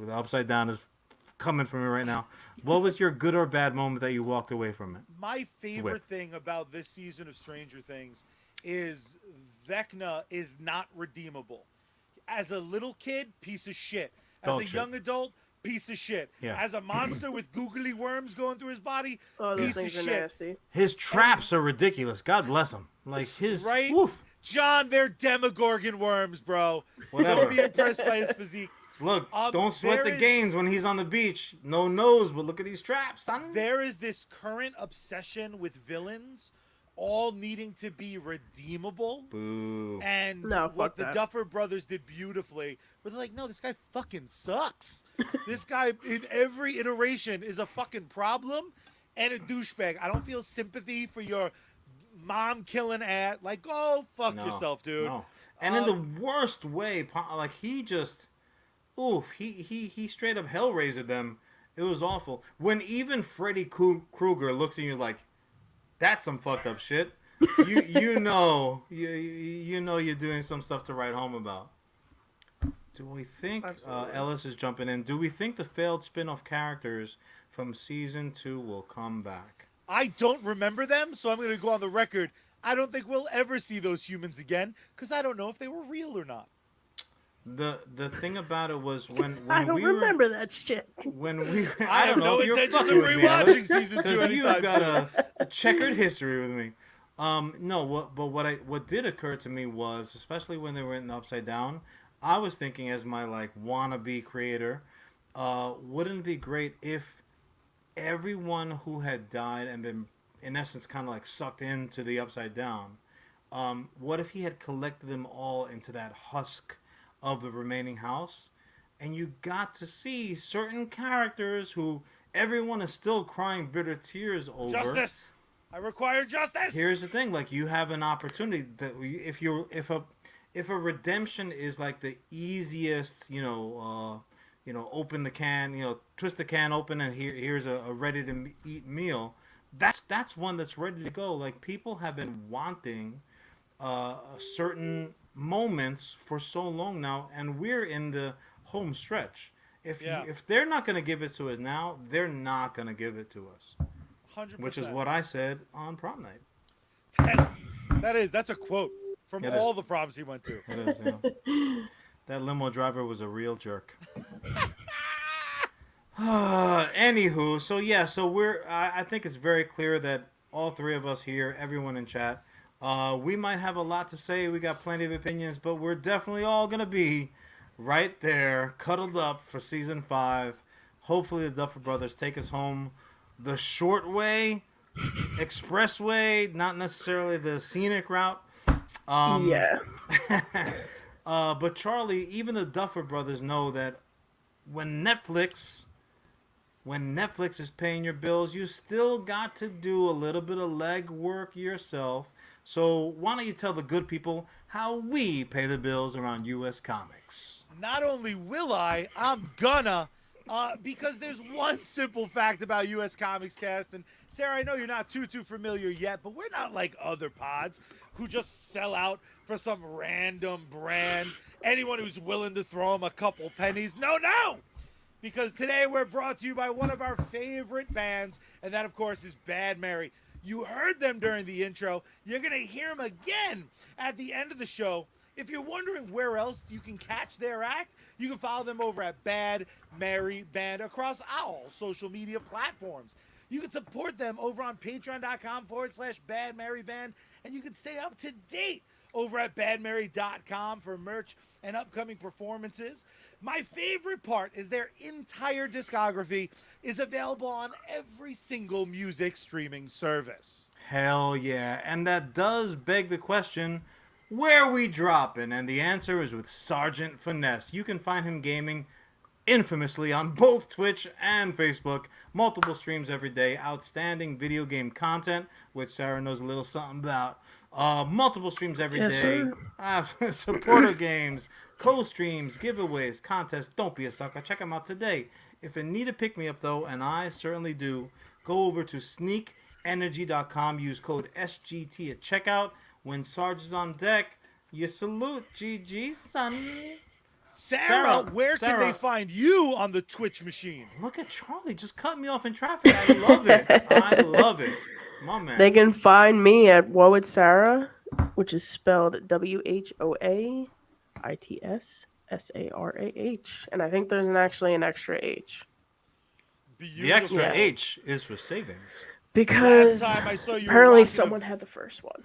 the upside down is coming from me right now. What was your good or bad moment that you walked away from it? My favorite thing about this season of Stranger Things is Vecna is not redeemable. As a little kid, piece of shit. As a young adult, piece of shit. Yeah. As a monster with googly worms going through his body, piece of shit. Nasty. His traps are ridiculous. God bless him. Like, his woof. John, they're Demogorgon worms, bro. Whatever. Don't be impressed by his physique. Look, don't sweat the gains when he's on the beach. No nose, but look at these traps, son. There is this current obsession with villains all needing to be redeemable. Boo. And what the Duffer Brothers did beautifully, where they're like, no, this guy fucking sucks. This guy in every iteration is a fucking problem and a douchebag. I don't feel sympathy for your mom killing ass. Like, go fuck yourself, dude. No. And in the worst way, like, he just, he straight up Hellraisered them It was awful. When even Freddy Krueger looks at you like, that's some fucked up shit. You know you're doing some stuff to write home about. Do we think Ellis is jumping in? Do we think the failed spin-off characters from season 2 will come back? I don't remember them, so I'm going to go on the record. I don't think we'll ever see those humans again because I don't know if they were real or not. The thing about it was when I don't we remember that shit. When we I have no if you're intentions of fucking with me, rewatching Alex, season 2 'cause you've anytime got soon. a checkered history with me. No, what did occur to me was, especially when they were in the Upside Down, I was thinking as my like wannabe creator, wouldn't it be great if everyone who had died and been in essence kind of like sucked into the Upside Down, what if he had collected them all into that husk of the remaining house, and you got to see certain characters who everyone is still crying bitter tears over. Justice! I require justice! Here's the thing: like you have an opportunity that if a redemption is like the easiest, open the can, twist the can open, and here's a ready to eat meal. That's one that's ready to go. Like people have been wanting certain moments for so long now, and we're in the home stretch. If they're not going to give it to us now, they're not going to give it to us. 100%. Which is what I said on prom night. That's a quote from all the proms he went to. It is, yeah. That limo driver was a real jerk. Anywho, so I think it's very clear that all three of us here, everyone in chat, we might have a lot to say. We got plenty of opinions, but we're definitely all gonna be right there, cuddled up for season 5. Hopefully, the Duffer Brothers take us home the short way, expressway, not necessarily the scenic route. Yeah. But Charlie, even the Duffer Brothers know that when Netflix is paying your bills, you still got to do a little bit of leg work yourself. So why don't you tell the good people how we pay the bills around US Comics? Not only will I'm gonna, because there's one simple fact about US Comics Cast, and Sarah, I know you're not too familiar yet, but we're not like other pods who just sell out for some random brand, anyone who's willing to throw them a couple pennies. No! Because today we're brought to you by one of our favorite bands, and that, of course, is Bad Mary. You heard them during the intro. You're going to hear them again at the end of the show. If you're wondering where else you can catch their act, you can follow them over at Bad Mary Band across all social media platforms. You can support them over on patreon.com/Bad Mary Band, and you can stay up to date over at badmary.com for merch and upcoming performances. My favorite part is their entire discography is available on every single music streaming service. Hell yeah. And that does beg the question, where we dropping? And the answer is with Sergeant Finesse. You can find him gaming infamously on both Twitch and Facebook. Multiple streams every day. Outstanding video game content, which Sarah knows a little something about. Multiple streams every day. Supporter games, co-streams, giveaways, contests. Don't be a sucker. Check them out today. If you need a pick-me-up, though, and I certainly do, go over to sneakenergy.com. Use code SGT at checkout. When Sarge is on deck, you salute. GG, son. Sarah, where can they find you on the Twitch machine? Look at Charlie. Just cut me off in traffic. I love it. I love it. My man. They can find me at Woe with Sarah, which is spelled WHOAITSSARAH. And I think there's actually an extra H. Beautiful. The extra H is for savings. Because Last time I saw you apparently someone had the first one.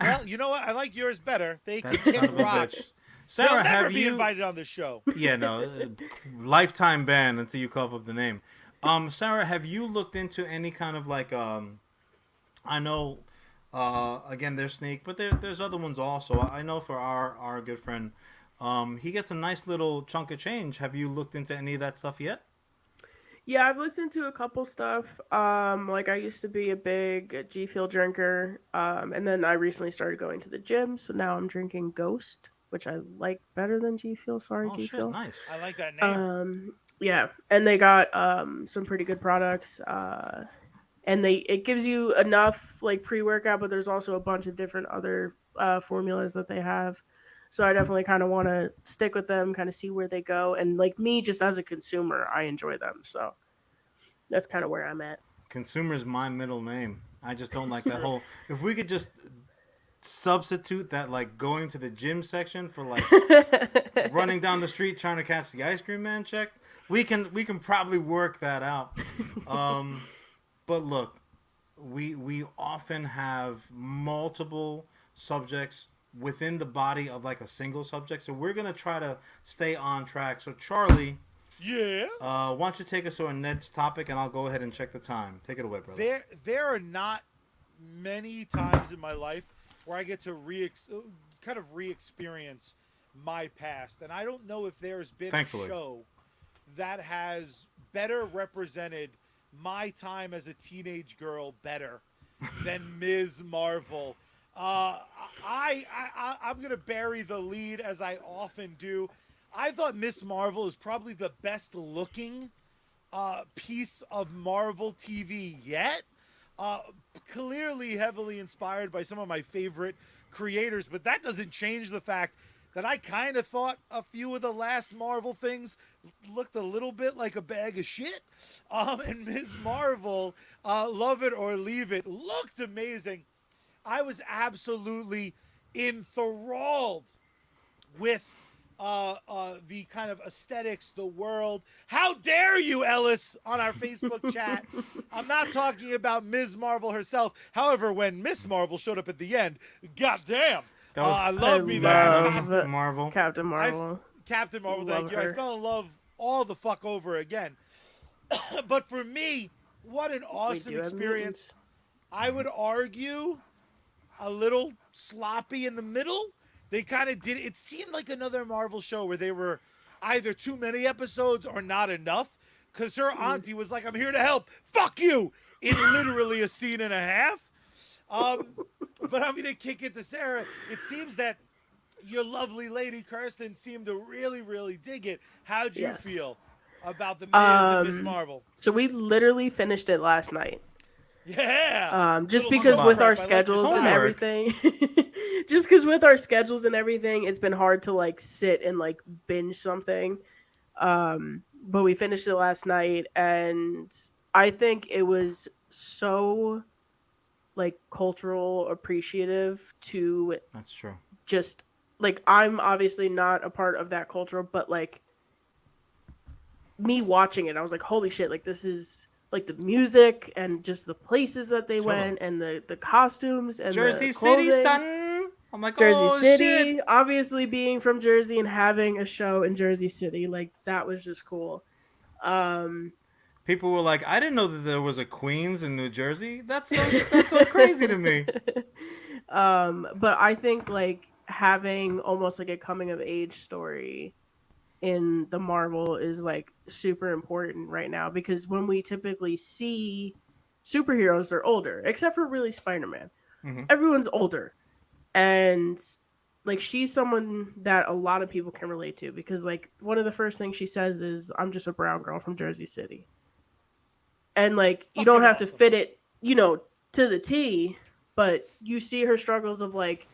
Well, you know what? I like yours better. They can That son kick of a rocks. bitch. Sarah, They'll never have be you... invited on the show. Yeah, no. Lifetime ban until you cough up the name. Sarah, have you looked into any kind of like... I know, again, there's Sneak, but there's other ones also. I know for our good friend, he gets a nice little chunk of change. Have you looked into any of that stuff yet? Yeah, I've looked into a couple stuff. Like I used to be a big G Fuel drinker, and then I recently started going to the gym, so now I'm drinking Ghost, which I like better than G Fuel. Sorry, G Fuel. Nice. I like that name. Yeah, and they got some pretty good products. And it gives you enough like pre-workout, but there's also a bunch of different other formulas that they have. So I definitely kind of want to stick with them, kind of see where they go. And like me, just as a consumer, I enjoy them. So that's kind of where I'm at. Consumer's my middle name. I just don't like that whole. If we could just substitute that, like going to the gym section for like running down the street trying to catch the ice cream man check, we can probably work that out. But look, we often have multiple subjects within the body of like a single subject, so we're gonna try to stay on track. So Charlie, Yeah. why don't you take us to our next topic, and I'll go ahead and check the time. Take it away, brother. There are not many times in my life where I get to kind of re-experience my past, and I don't know if there's been Thankfully. a show that has better represented my time as a teenage girl better than Ms. Marvel. I'm gonna bury the lead as I often do. I thought Miss Marvel is probably the best looking piece of Marvel TV yet. Clearly heavily inspired by some of my favorite creators, but that doesn't change the fact that I kind of thought a few of the last Marvel things looked a little bit like a bag of shit. And Ms. Marvel, love it or leave it, looked amazing. I was absolutely enthralled with the kind of aesthetics, the world. How dare you, Ellis, on our Facebook chat. I'm not talking about Ms. Marvel herself. However, when Miss Marvel showed up at the end, goddamn, I love me that. Captain Marvel. Captain Marvel. Captain Marvel, thank you. Her. I fell in love all the fuck over again. But for me, what an awesome experience. I would argue a little sloppy in the middle. They kind of did. It seemed like another Marvel show where they were either too many episodes or not enough. Because her auntie was like, I'm here to help. Fuck you! In literally a scene and a half. But I'm going to kick it to Sarah. It seems that your lovely lady, Kirsten, seemed to really, really dig it. How'd you feel about the Ms. and Miss Marvel? So we literally finished it last night. Yeah. Just because with our schedules and everything. Just because with our schedules and everything, it's been hard to like sit and like binge something. But we finished it last night, and I think it was so like cultural appreciative to. That's true. Just like I'm obviously not a part of that culture, but like me watching it, I was like, holy shit! Like this is. Like the music and just the places that they went and the costumes and Jersey the clothing. City, son. I'm like, Jersey City, shit. obviously being from Jersey and having a show in Jersey City, like that was just cool. People were like, I didn't know that there was a Queens in New Jersey. That's so crazy to me. But I think like having almost like a coming of age story in the Marvel is like super important right now, because when we typically see superheroes, they're older, except for really Spider-Man. Mm-hmm. Everyone's older, and like she's someone that a lot of people can relate to, because like one of the first things she says is, I'm just a brown girl from Jersey City. And like you don't have to fit it, to the T, but you see her struggles of like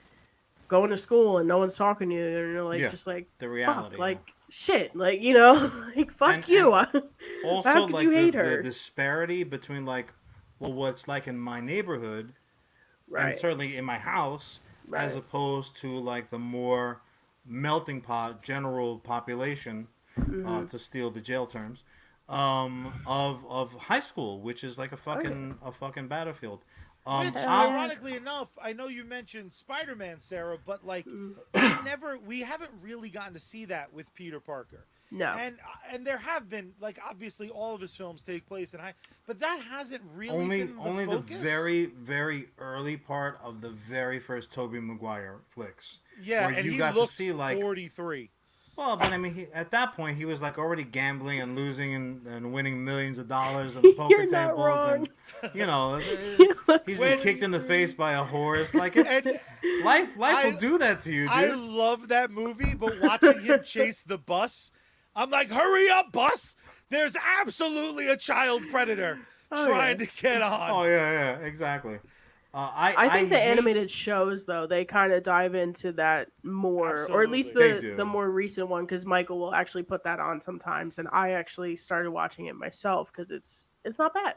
going to school and no one's talking to you, and you're like, just like the reality, like shit, like like fuck you. And also, how could like you hate her? The disparity between like, well, what's like in my neighborhood, and certainly in my house, as opposed to like the more melting pot general population, to steal the jail terms, of high school, which is like a fucking battlefield. Which, ironically enough, I know you mentioned Spider-Man, Sarah, but like we haven't really gotten to see that with Peter Parker. No. And there have been, like, obviously all of his films take place in high, but that hasn't really been only the focus. The very, very early part of the very first Tobey Maguire flicks. Yeah, where and you he got looks to see, like, 43. Well, but I mean, at that point, he was like already gambling and losing and winning millions of dollars on poker tables, and he's been kicked in the face by a horse. Like life will do that to you, dude. I love that movie, but watching him chase the bus, I'm like, hurry up, bus! There's absolutely a child predator Oh, trying yeah. to get on. Oh yeah, exactly. I think the hate, animated shows though they kind of dive into that more, or at least Absolutely. They the do. more recent one, because Michael will actually put that on sometimes, and I actually started watching it myself because it's not bad,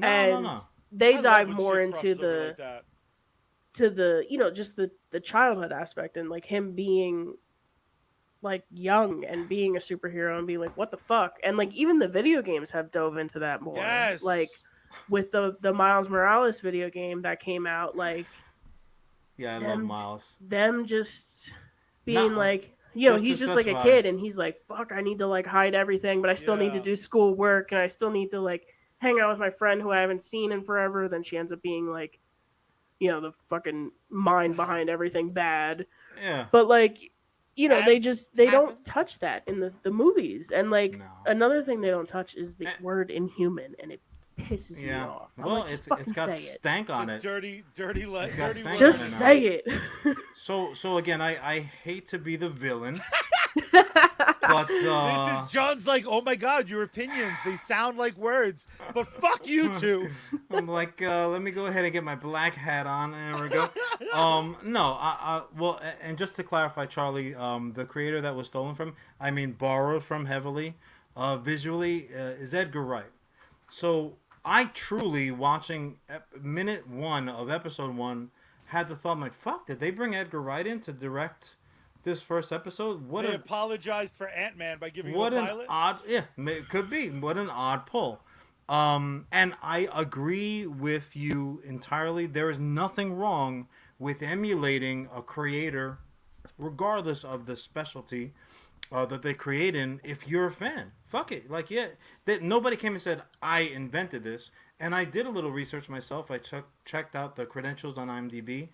and no. they I love dive when more shit into crosses over like that. the just the childhood aspect and like him being like young and being a superhero and being like what the fuck, and like even the video games have dove into that more, like Yes. with the Miles Morales video game that came out, like Yeah, I love them Miles. them just being Not like, just to he's just like a specify. kid and he's like, fuck, I need to like hide everything, but I still need to Yeah. do school work and I still need to like hang out with my friend who I haven't seen in forever. Then she ends up being like, the fucking mind behind everything bad. Yeah. But like, As they don't happens. touch that in the movies. And like No. another thing they don't touch is the Eh, word inhuman, and it pisses me yeah. off. I'm Well, like, just it's fucking got say it. stank It's a on it. dirty It's got dirty stank word. on Just it now. say it. So again, I hate to be the villain, but This is John's like, oh my god, your opinions, they sound like words. But fuck you two. I'm like, let me go ahead and get my black hat on. There we go. No, well, and just to clarify, Charlie, the creator that was stolen from, I mean, borrowed from heavily, visually, is Edgar Wright. So I truly, watching minute 1 of episode 1, had the thought, I'm like, fuck, did they bring Edgar Wright in to direct this first episode? What They a apologized for Ant-Man by giving what him a an pilot. odd, yeah, it could be. What an odd pull. And I agree with you entirely. There is nothing wrong with emulating a creator, regardless of the specialty that they create in. If you're a fan, fuck it. Like, yeah, that nobody came and said I invented this. And I did a little research myself. I checked out the credentials on IMDb.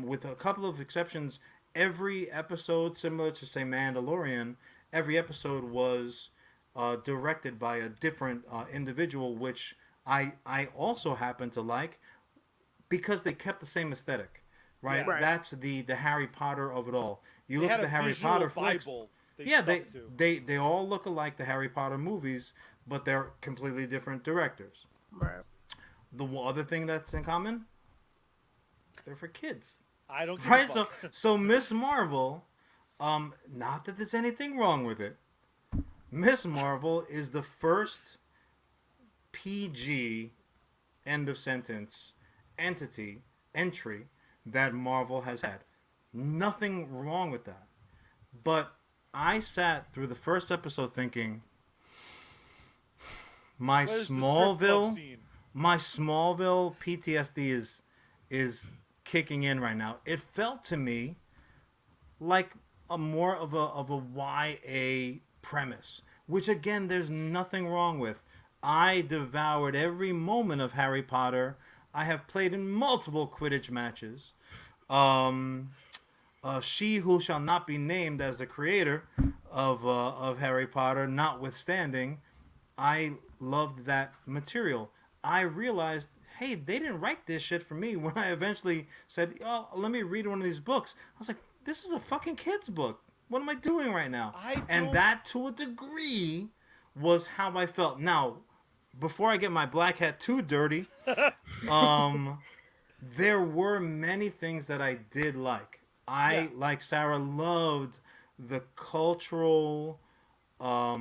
With a couple of exceptions, every episode, similar to say Mandalorian, every episode was directed by a different individual, which I also happen to like because they kept the same aesthetic, right? Yeah. Right. That's the Harry Potter of it all. You They look had at the a Harry visual Potter flicks. Bible they Yeah, stuck to. they all look alike, the Harry Potter movies, but they're completely different directors. Right. The other thing that's in common, they're for kids. I don't give Right, a so fuck. so Miss Marvel, not that there's anything wrong with it. Miss Marvel is the first PG end of sentence entry that Marvel has had. Nothing wrong with that. But I sat through the first episode thinking my Where's the strip club Smallville scene? my Smallville PTSD is kicking in right now. It felt to me like a more of a YA premise, which again there's nothing wrong with. I devoured every moment of Harry Potter. I have played in multiple Quidditch matches. She who shall not be named as the creator of Harry Potter, notwithstanding, I loved that material. I realized, hey, they didn't write this shit for me. When I eventually said, oh, let me read one of these books, I was like, this is a fucking kid's book. What am I doing right now? And that, to a degree, was how I felt. Now, before I get my black hat too dirty, there were many things that I did like. I, like Sarah, loved the cultural like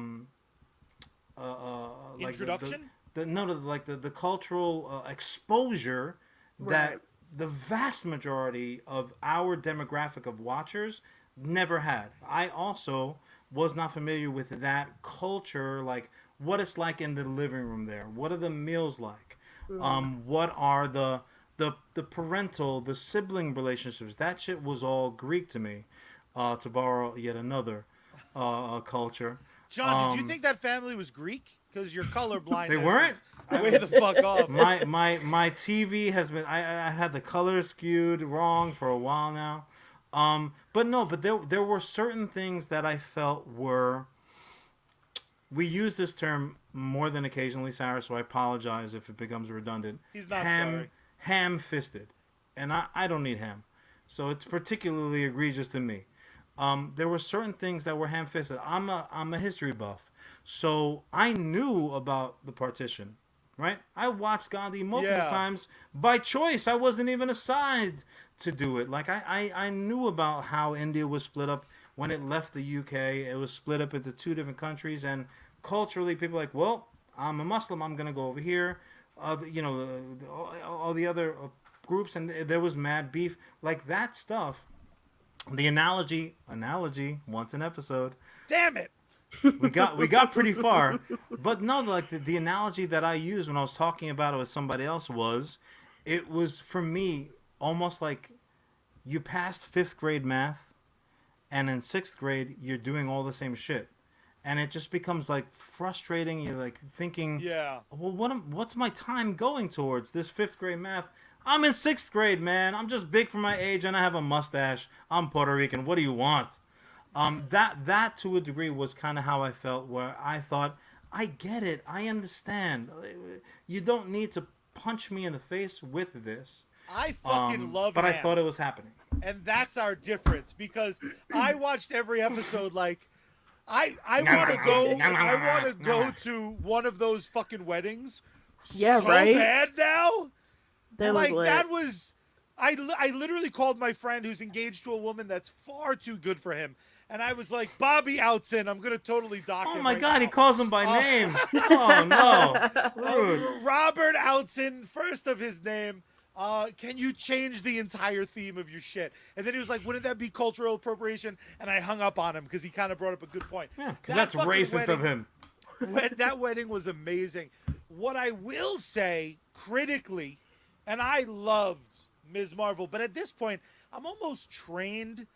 Introduction? the cultural exposure that Right. the vast majority of our demographic of watchers never had. I also was not familiar with that culture, like what it's like in the living room there. What are the meals like? What are the parental, the sibling relationships? That shit was all Greek to me, to borrow yet another culture. John, did you think that family was Greek? Because your colorblindness They weren't. is way the fuck off. My TV has been I had the colors skewed wrong for a while now. But there were certain things that I felt were, we use this term more than occasionally, Sarah, so I apologize if it becomes redundant. He's not sorry. Ham-fisted. And I don't need ham. So it's particularly egregious to me. There were certain things that were ham-fisted. I'm a history buff. So I knew about the partition, right? I watched Gandhi multiple Yeah. times by choice. I wasn't even assigned to do it. Like I knew about how India was split up when it left the UK. It was split up into two different countries, and culturally, people were like, well, I'm a Muslim. I'm gonna go over here. All the other groups, and there was mad beef, like that stuff. The analogy, once an episode. Damn it. We got pretty far, but no, like the analogy that I used when I was talking about it with somebody else was, it was for me almost like you passed fifth grade math, and in sixth grade you're doing all the same shit, and it just becomes like frustrating. You're like thinking, Yeah. well, what's my time going towards this fifth grade math? I'm in sixth grade, man. I'm just big for my age, and I have a mustache. I'm Puerto Rican. What do you want? That to a degree was kind of how I felt, where I thought, I get it, I understand. You don't need to punch me in the face with this. I fucking love but I Ham. thought it was happening. And that's our difference, because I watched every episode like I want to go to one of those fucking weddings Yeah, so right? bad now. That Like was lit. that was I literally called my friend who's engaged to a woman that's far too good for him. And I was like, Bobby Outson, I'm going to totally dock Oh him my right god, now. he calls him by name. Oh no. Rude. Robert Outson, first of his name. Can you change the entire theme of your shit? And then he was like, wouldn't that be cultural appropriation? And I hung up on him because he kind of brought up a good point. Yeah, That because that's fucking racist of wedding- him. That wedding was amazing. What I will say critically, and I loved Ms. Marvel, but at this point, I'm almost trained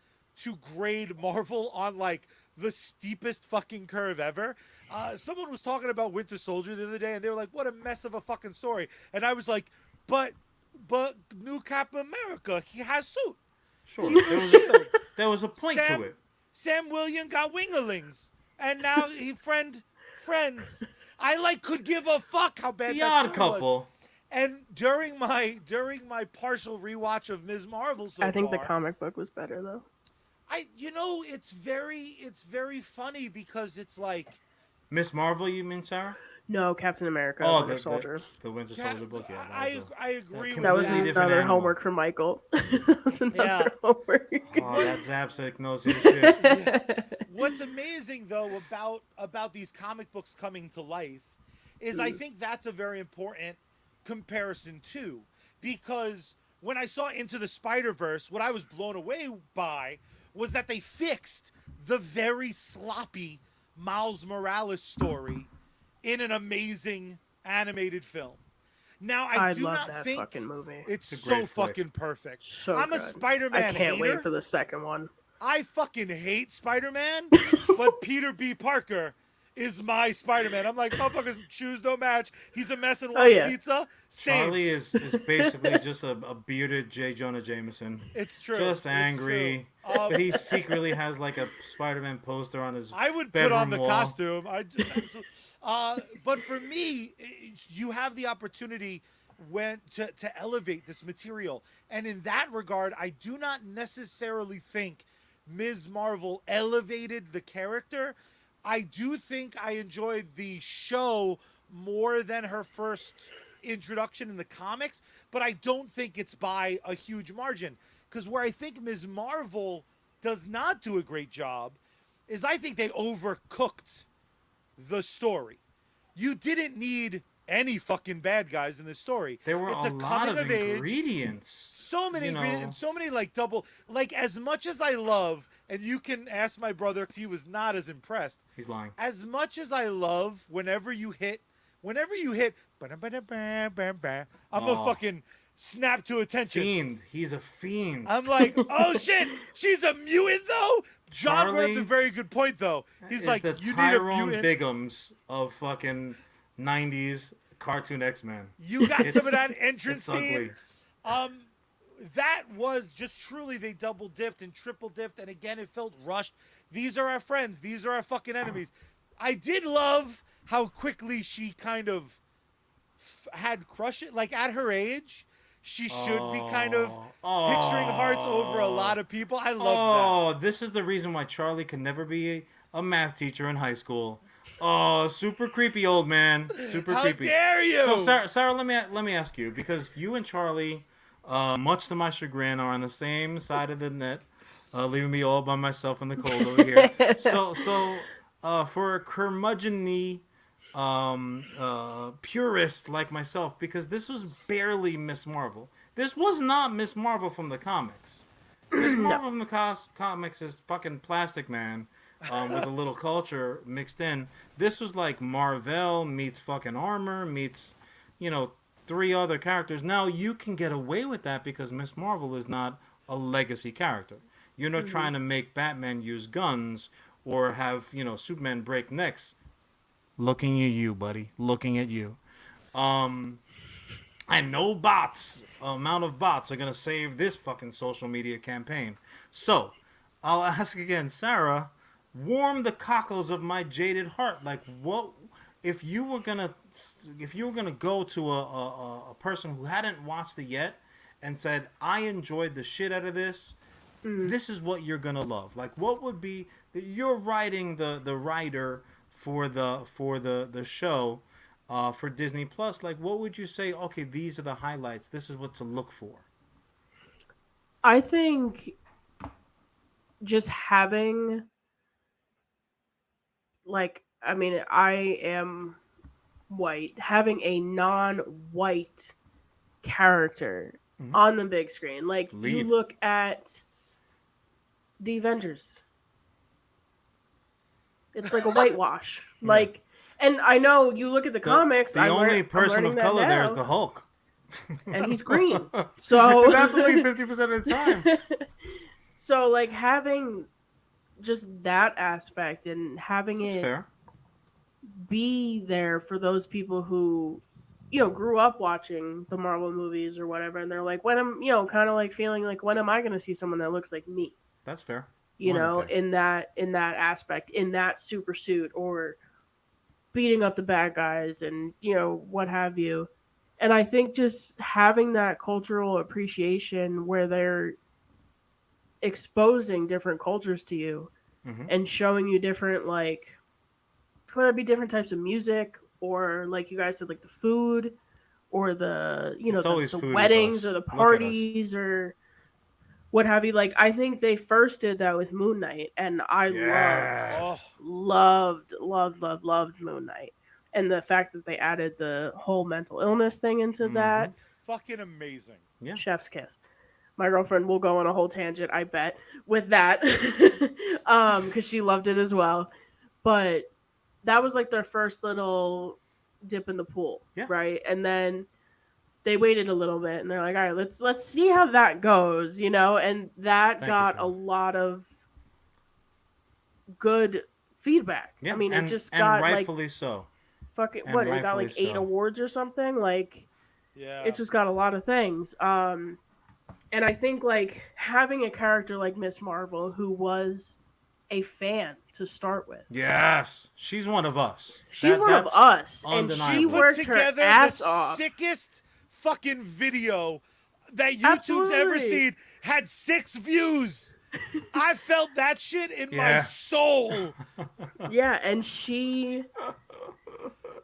to grade Marvel on like the steepest fucking curve ever. Someone was talking about Winter Soldier the other day, and they were like, "What a mess of a fucking story." And I was like, "But New Captain America, he has suit. Sure. He has shield. There was a point to it. Sam William got winglings, and now he friends. I could give a fuck how bad The that Odd story was. Couple. And during my partial rewatch of Ms. Marvel so I think the far, comic book was better though. it's very funny because it's like Miss Marvel, you mean, Sarah? No, Captain America, Oh, Winter Soldier. the Winter Soldier book. Yeah, I agree with That was completely different another animal. homework for Michael. That was another Yeah. homework. Oh, that Zapsik knows his shit. What's amazing though about these comic books coming to life is I think that's a very important comparison too, because when I saw Into the Spider-Verse, what I was blown away by was that they fixed the very sloppy Miles Morales story in an amazing animated film. Now I do love not that think fucking movie. it's It's a so great flick. fucking perfect. So I'm a good. Spider-Man I can't hater. wait for the second one. I fucking hate Spider-Man, but Peter B. Parker is my Spider-Man. I'm like, motherfuckers, shoes don't match. He's a mess and wants yeah. pizza. Same. Charlie is basically just a bearded J. Jonah Jameson. It's true. Just It's angry. true. But he secretly has like a Spider-Man poster on his I would put on bedroom the wall. costume. But for me, you have the opportunity to elevate this material, and in that regard, I do not necessarily think Ms. Marvel elevated the character. I do think I enjoyed the show more than her first introduction in the comics, but I don't think it's by a huge margin. Because where I think Ms. Marvel does not do a great job is I think they overcooked the story. You didn't need any fucking bad guys in this story. There were It's a lot of coming age. ingredients. So many you know. ingredients, and so many like as much as I love, and you can ask my brother because he was not as impressed. He's lying. As much as I love whenever you hit, I'm a fucking snap to attention. Fiend. He's a fiend. I'm like, oh shit, she's a mutant though. John brought up Charlie a very good point though. He's Is like, the you need a Tyrone mutant. Biggums of fucking 90s cartoon X-Men. You got It's- some of that entrance It's ugly. theme. That was just truly they double dipped and triple dipped, and again it felt rushed. These are our friends. These are our fucking enemies. I did love how quickly she kind of had crush it. Like at her age, she should be kind of picturing hearts over a lot of people. I love Oh, this is the reason why Charlie could never be a math teacher in high school. Oh, super creepy, old man. Super How creepy. dare you? So, Sarah, let me ask you, because you and Charlie, much to my chagrin, are on the same side of the net, leaving me all by myself in the cold over here. For a curmudgeon-y purist like myself, because this was barely Miss Marvel. This was not Miss Marvel from the comics. Miss Marvel from the comics is fucking Plastic Man, with a little culture mixed in. This was like Marvel meets fucking Armor meets, you know, three other characters. Now you can get away with that because Miss Marvel is not a legacy character. You're not trying to make Batman use guns or have, you know, Superman break necks. Looking at you, buddy. Looking at you. And no amount of bots are going to save this fucking social media campaign. So, I'll ask again, Sarah, warm the cockles of my jaded heart. Like, what if you were gonna go to a person who hadn't watched it yet and said, I enjoyed the shit out of this. This is what you're gonna love. Like, what would be you're writing the writer for the show for Disney Plus? Like, what would you say? Okay, these are the highlights. This is what to look for. I think just having, like, I mean, I am white. Having a non-white character on the big screen, like, you Lead. look at the Avengers. It's like a whitewash. Like, and I know you look at the comics. The only person of color there is the Hulk. And he's green. So and that's only 50% of the time. So, like, having just that aspect and having That's it fair. be there for those people who, you know, grew up watching the Marvel movies or whatever, and they're like, when am, you know, kind of like feeling like, when am I going to see someone that looks like me? That's fair. You know, Okay. in that aspect, in that super suit, or beating up the bad guys, and, you know, what have you. And I think just having that cultural appreciation where they're exposing different cultures to you and showing you different, like, whether it be different types of music, or, like you guys said, like the food, or the, you know, the weddings or the parties or what have you. Like, I think they first did that with Moon Knight, and I loved Moon Knight. And the fact that they added the whole mental illness thing into that. Fucking amazing. Yeah. Chef's kiss. My girlfriend will go on a whole tangent, I bet, with that. Because she loved it as well. But that was like their first little dip in the pool. Yeah. Right? And then they waited a little bit, and they're like, all right, let's see how that goes, you know? And that got a lot of good feedback. Yeah. I mean, and, it just and got, rightfully like, so. Fucking, And what, it got like 8 so. awards or something? Like, yeah, it just got a lot of things. And I think, like, having a character like Miss Marvel, who was a fan to start with. Yes, she's one of us. She's one of us, undeniable. and she worked her ass off. Sickest fucking video that YouTube's ever seen. Had 6 views. I felt that shit in my soul. Yeah, and she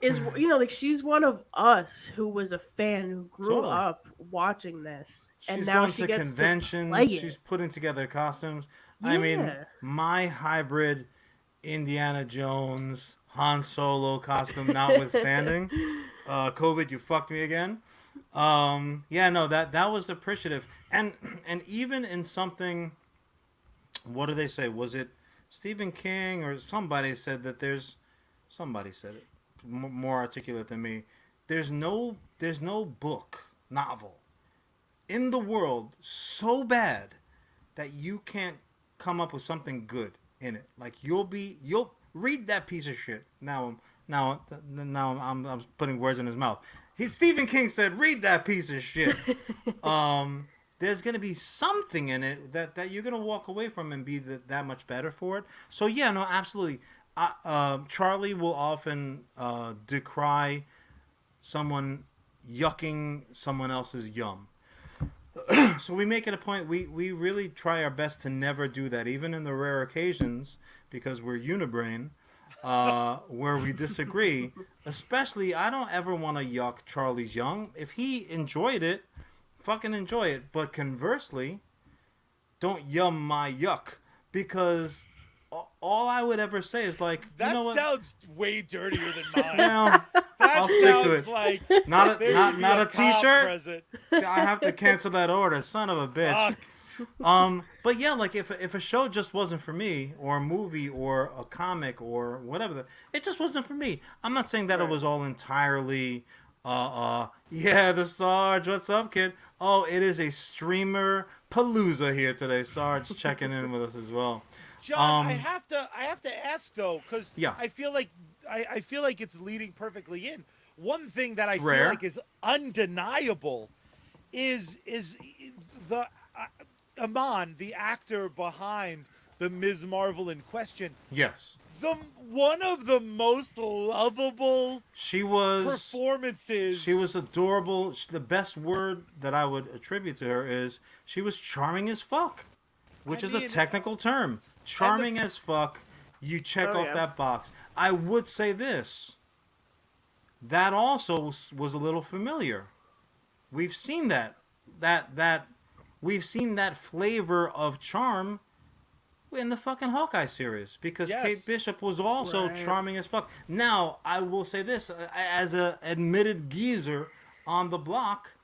is, you know, like, she's one of us who was a fan, who grew up watching this, and now she gets conventions. To play it. She's putting together costumes. Yeah. I mean, my hybrid Indiana Jones Han Solo costume notwithstanding, COVID, you fucked me again. Yeah, no, that was appreciative, and even in something, what do they say? Was it Stephen King or somebody said that somebody said it more articulate than me. There's no novel in the world so bad that you can't come up with something good in it. Like, you'll read that piece of shit. Now I'm putting words in his mouth. Stephen King said, read that piece of shit. There's going to be something in it that you're going to walk away from and be that much better for it. So, yeah, no, absolutely. Charlie will often decry someone yucking someone else's yum. So we make it a point, we really try our best to never do that, even in the rare occasions, because we're unibrain. where we disagree. Especially, I don't ever want to yuck Charlie's Young. If he enjoyed it, fucking enjoy it. But conversely, don't yum my yuck, because all I would ever say is like, that you know what? sounds way dirtier than mine. Well, that I'll stick to sounds it. like Not there a should be not a cop t-shirt. present. I have to cancel that order, son of a bitch. Fuck. But yeah, like if a show just wasn't for me, or a movie, or a comic, or whatever, it just wasn't for me. I'm not saying that it was all entirely, yeah, the Sarge, what's up, kid? Oh, it is a streamer palooza here today. Sarge checking in with us as well. John, I have to ask though, because Yeah. I feel like it's leading perfectly in. One thing that I feel Rare. like is undeniable is the Amon, the actor behind the Ms. Marvel in question, Yes. one of the most lovable She was performances. She was adorable. The best word that I would attribute to her is she was charming as fuck, which I is mean, a technical term. Charming as fuck. You check off that box. I would say this. That also was a little familiar. We've seen that. We've seen that flavor of charm in the fucking Hawkeye series, because Yes. Kate Bishop was also charming as fuck. Now, I will say this, as a admitted geezer on the block,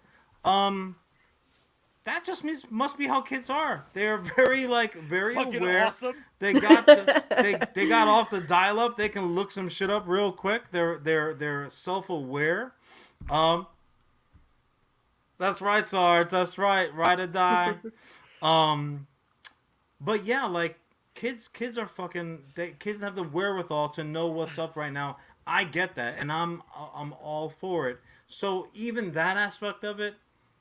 that just must be how kids are. They're very fucking aware. awesome. They got they got off the dial up. They can look some shit up real quick. They're self-aware. That's right, Sarge. That's right. Ride or die. But yeah, like kids are fucking. Kids have the wherewithal to know what's up right now. I get that, and I'm all for it. So even that aspect of it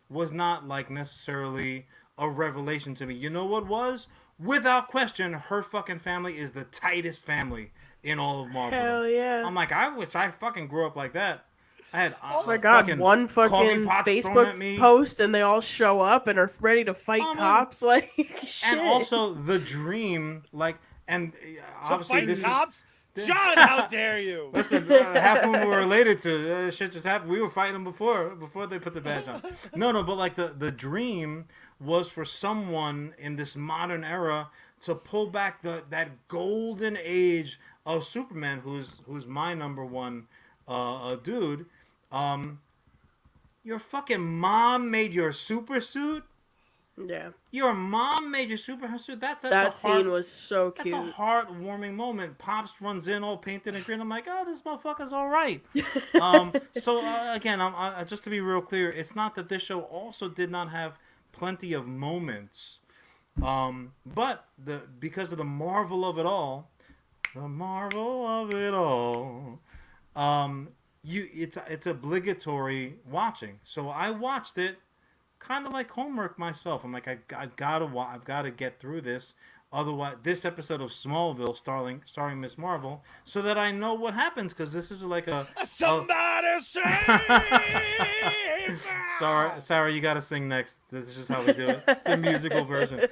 was not like necessarily a revelation to me. You know what was? Without question, her fucking family is the tightest family in all of Marvel. Hell yeah. I'm like, I wish I fucking grew up like that. I had Oh my god, one fucking Facebook post and they all show up and are ready to fight cops. Like, shit. And also the dream, like, and obviously this cops? John, how dare you? Listen, half of them were related to shit just happened. We were fighting them before they put the badge on. No, but like the dream was for someone in this modern era to pull back that golden age of Superman, who's my number one dude. Your fucking mom made your super suit. Yeah. Your mom made your super suit. That scene was so cute. That's a heartwarming moment. Pops runs in all painted and green. I'm like, oh, this motherfucker's all right. So again, just to be real clear, it's not that this show also did not have plenty of moments, but because of the marvel of it all, it's obligatory watching. So I watched it kind of like homework myself. I'm like, I've got to get through this. Otherwise, this episode of Smallville starring Miss Marvel, so that I know what happens, because this is like somebody save Sarah, you got to sing next. This is just how we do it. It's a musical version.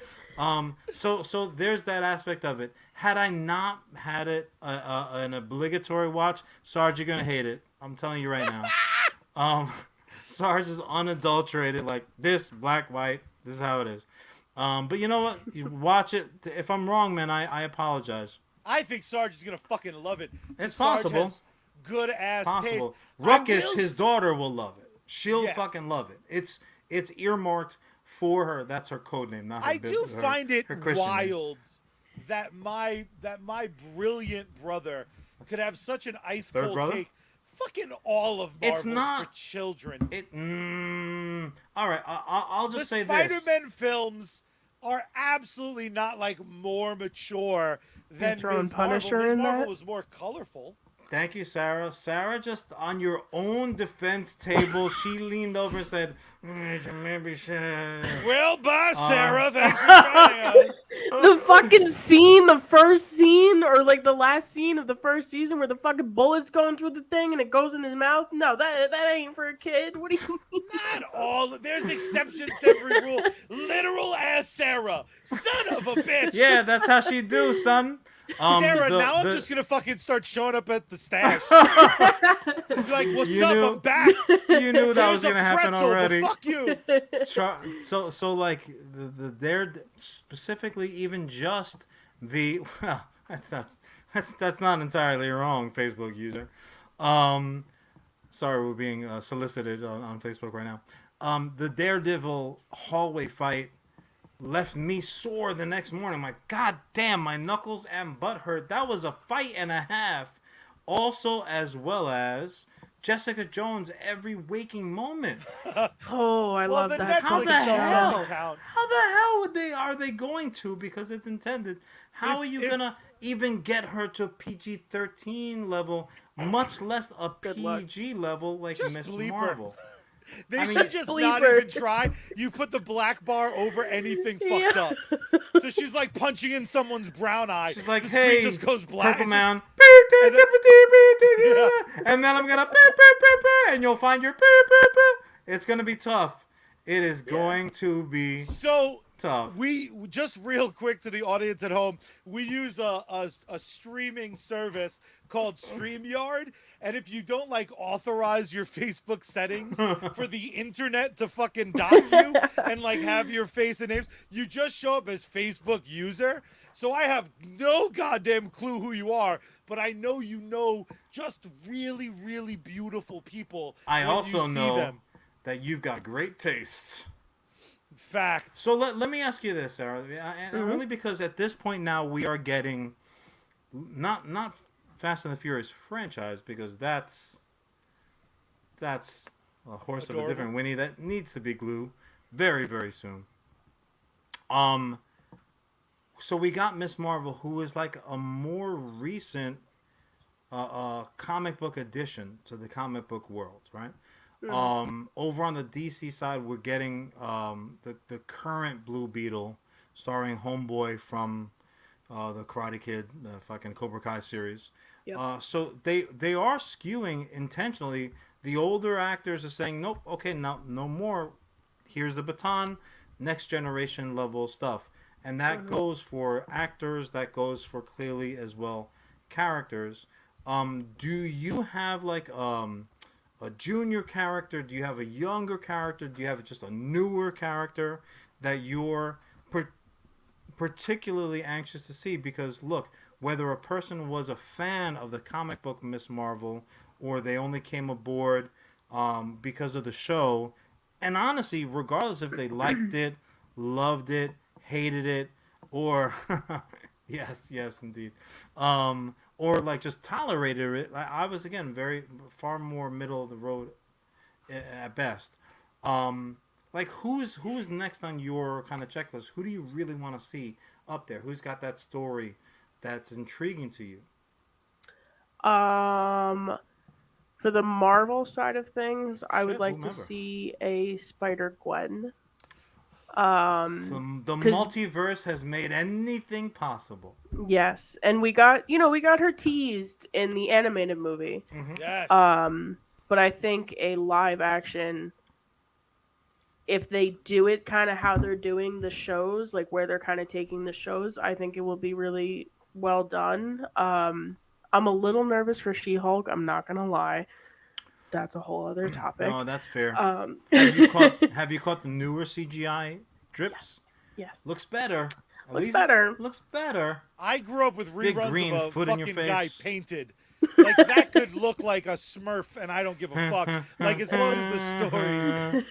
So there's that aspect of it. Had I not had it an obligatory watch, Sarge, you're gonna hate it. I'm telling you right now. Sarge is unadulterated, like this, black, white. This is how it is. But you know what? You watch it. If I'm wrong, man, I apologize. I think Sarge is gonna fucking love it. It's Sarge possible. Has good ass taste. Ruckus, his daughter, will love it. She'll fucking love it. It's earmarked for her. That's her code name. Not her I do find it wild that my brilliant brother could have such an ice cold take. Fucking all of Marvel's for children. All right, I'll just say this. The Spider-Man films are absolutely not like more mature than Ms. Marvel. Ms. Marvel was more colorful. Thank you, Sarah. Sarah, just on your own defense table, she leaned over and said, maybe should. Well, bye, Sarah. Thanks for joining us. The fucking scene, the first scene, or like the last scene of the first season where the fucking bullet's going through the thing and it goes in his mouth. No, that ain't for a kid. What do you mean? Not all. There's exceptions to every rule. Literal ass Sarah. Son of a bitch. Yeah, that's how she do, son. Sarah, now I'm just gonna fucking start showing up at the stash. Be like, what's You up? knew- I'm back. You knew that was Here's a gonna happen pretzel, but already. fuck you. So like they're specifically even just the well, that's not entirely wrong, Facebook user. Sorry, we're being solicited on Facebook right now. The Daredevil hallway fight left me sore the next morning. I'm like, God damn, my knuckles and butt hurt. That was a fight and a half. Also, as well as Jessica Jones every waking moment. Oh, I love the that. Netflix How the stuff hell? doesn't count. How the hell are they going to? Because it's intended. How are you gonna even get her to PG-13 level, much less a PG level like Just Miss bleep her. Marvel? They I mean, should just not Bleeper. even try. You put the black bar over anything fucked up. So she's like punching in someone's brown eye. She's like, the hey, screen just goes black. Purple It's Man. and then- And then I'm gonna and you'll find your It's gonna be tough. It is going to be So tough. we just real quick to the audience at home. We use a streaming service called StreamYard, and if you don't like authorize your Facebook settings for the internet to fucking dock you and like have your face and names, you just show up as Facebook user. So I have no goddamn clue who you are, but I know you know just really, really beautiful people. I when also you see know them. that you've got great taste. Fact. So let me ask you this, Sarah, and only because at this point now we are getting not Fast and the Furious franchise, because that's a horse of a Adorable. different Winnie that needs to be glue very, very soon. So we got Miss Marvel, who is like a more recent comic book addition to the comic book world, right? Over on the DC side, we're getting the current Blue Beetle, starring Homeboy from the Karate Kid, the fucking Cobra Kai series. Yep. So they are skewing intentionally. The older actors are saying, nope, okay, no more. Here's the baton, next generation level stuff. And that goes for actors, that goes for clearly as well characters. Do you have like a junior character? Do you have a younger character? Do you have just a newer character that you're particularly anxious to see? Because look, whether a person was a fan of the comic book Miss Marvel or they only came aboard because of the show, and honestly, regardless if they liked it, loved it, hated it, or yes, indeed, or like just tolerated it, I was again far more middle of the road at best. Like who's next on your kind of checklist? Who do you really want to see up there? Who's got that story that's intriguing to you? For the Marvel side of things, I would like to whomever. see a Spider-Gwen. So the multiverse has made anything possible. Yes, and we got her teased in the animated movie. Yes. But I think a live action, if they do it kind of how they're doing the shows, like where they're kind of taking the shows, I think it will be really well done. I'm a little nervous for She-Hulk. I'm not gonna lie. That's a whole other topic. No, that's fair. Have you caught the newer CGI drips? Yes. Looks better. At Looks least better. Looks better. I grew up with Big reruns green of a foot in your fucking guy face. painted. Like that could look like a Smurf, and I don't give a fuck. Like as long as the stories.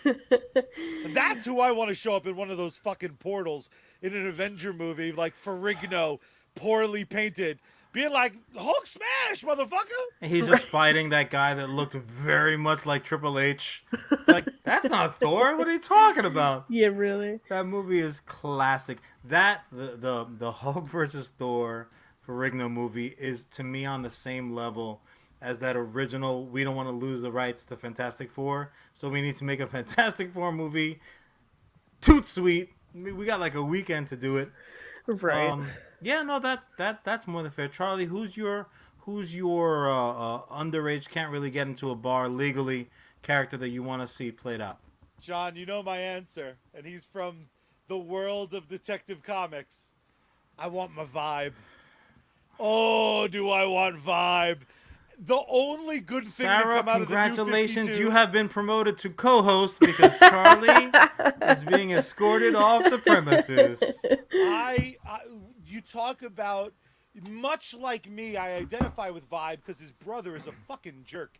That's who I want to show up in one of those fucking portals in an Avenger movie, like Ferrigno, poorly painted, being like Hulk smash, motherfucker. He's just fighting that guy that looked very much like Triple H. Like, that's not Thor. What are you talking about? Yeah, really. That movie is classic. That the Hulk versus Thor Ferrigno movie is to me on the same level as that original. We don't want to lose the rights to Fantastic Four, so we need to make a Fantastic Four movie. Toot sweet. We got like a weekend to do it. Right. Yeah, no, that's more than fair. Charlie, who's your underage, can't really get into a bar legally character that you want to see played out? John, you know my answer, and he's from the world of Detective Comics. I want my vibe. Oh, do I want Vibe? The only good thing to Sarah, come out of the new congratulations. 52. You have been promoted to co-host because Charlie is being escorted off the premises. You talk about, much like me, I identify with Vibe because his brother is a fucking jerk.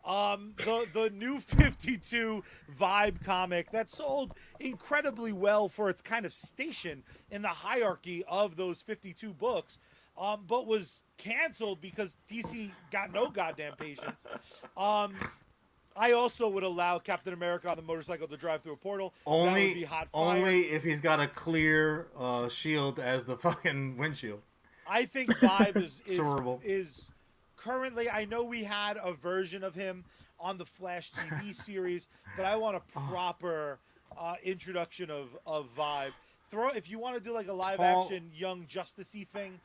The new 52 Vibe comic that sold incredibly well for its kind of station in the hierarchy of those 52 books, but was canceled because DC got no goddamn patience. I also would allow Captain America on the motorcycle to drive through a portal. That would be hot fire. Only if he's got a clear shield as the fucking windshield. I think Vibe Horrible. is currently, I know we had a version of him on the Flash TV series, but I want a proper introduction of Vibe. If you want to do like a live action Young Justice-y thing,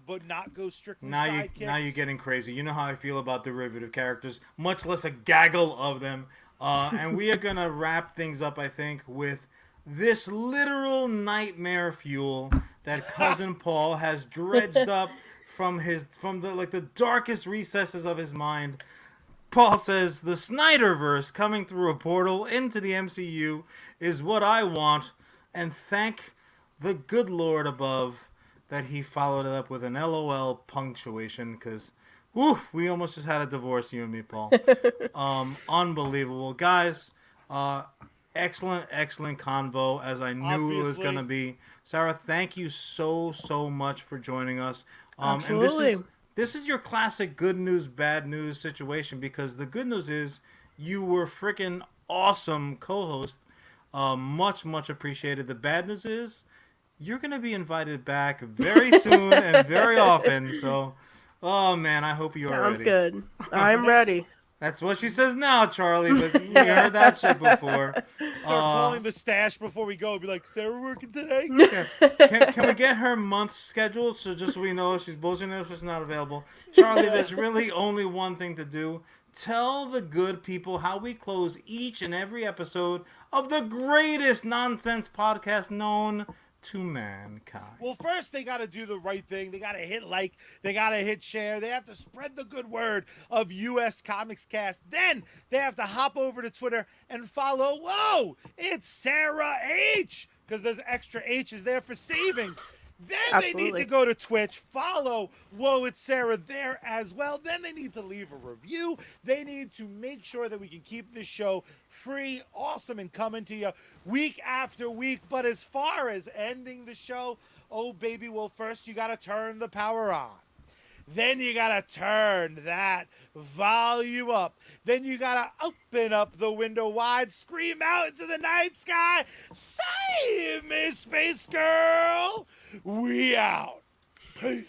but not go strictly sidekicks. Now you're getting crazy. You know how I feel about derivative characters, much less a gaggle of them. And we are gonna wrap things up, I think, with this literal nightmare fuel that Cousin Paul has dredged up from the darkest recesses of his mind. Paul says the Snyderverse coming through a portal into the MCU is what I want, and thank the good Lord above that he followed it up with an LOL punctuation, because we almost just had a divorce, you and me, Paul. Unbelievable. Guys, excellent convo, as I knew it was going to be. Sarah, thank you so much for joining us. Absolutely. And this is your classic good news, bad news situation, because the good news is you were freaking awesome co-host. Much appreciated. The bad news is you're going to be invited back very soon and very often. So, oh man, I hope you are ready. Sounds good. I'm ready. That's what she says now, Charlie, but you heard that shit before. Start calling the stash before we go. Be like, Sarah working today? Can we get her month scheduled so just so we know if she's bullshitting if she's not available? Charlie, there's really only one thing to do. Tell the good people how we close each and every episode of the greatest nonsense podcast known to mankind. Well, first they got to do the right thing. They got to hit like. They got to hit share. They have to spread the good word of USComicsCAST. Then they have to hop over to Twitter and follow. Whoa, it's Sarah H. Because there's extra H's there for savings. Then Absolutely. They need to go to Twitch, follow Whoa, It's Sarah there as well. Then they need to leave a review. They need to make sure that we can keep this show free, awesome, and coming to you week after week. But as far as ending the show, oh, baby, well, first you got to turn the power on. Then you got to turn that volume up. Then you got to open up the window wide, scream out into the night sky, save me, space girl. We out. Peace.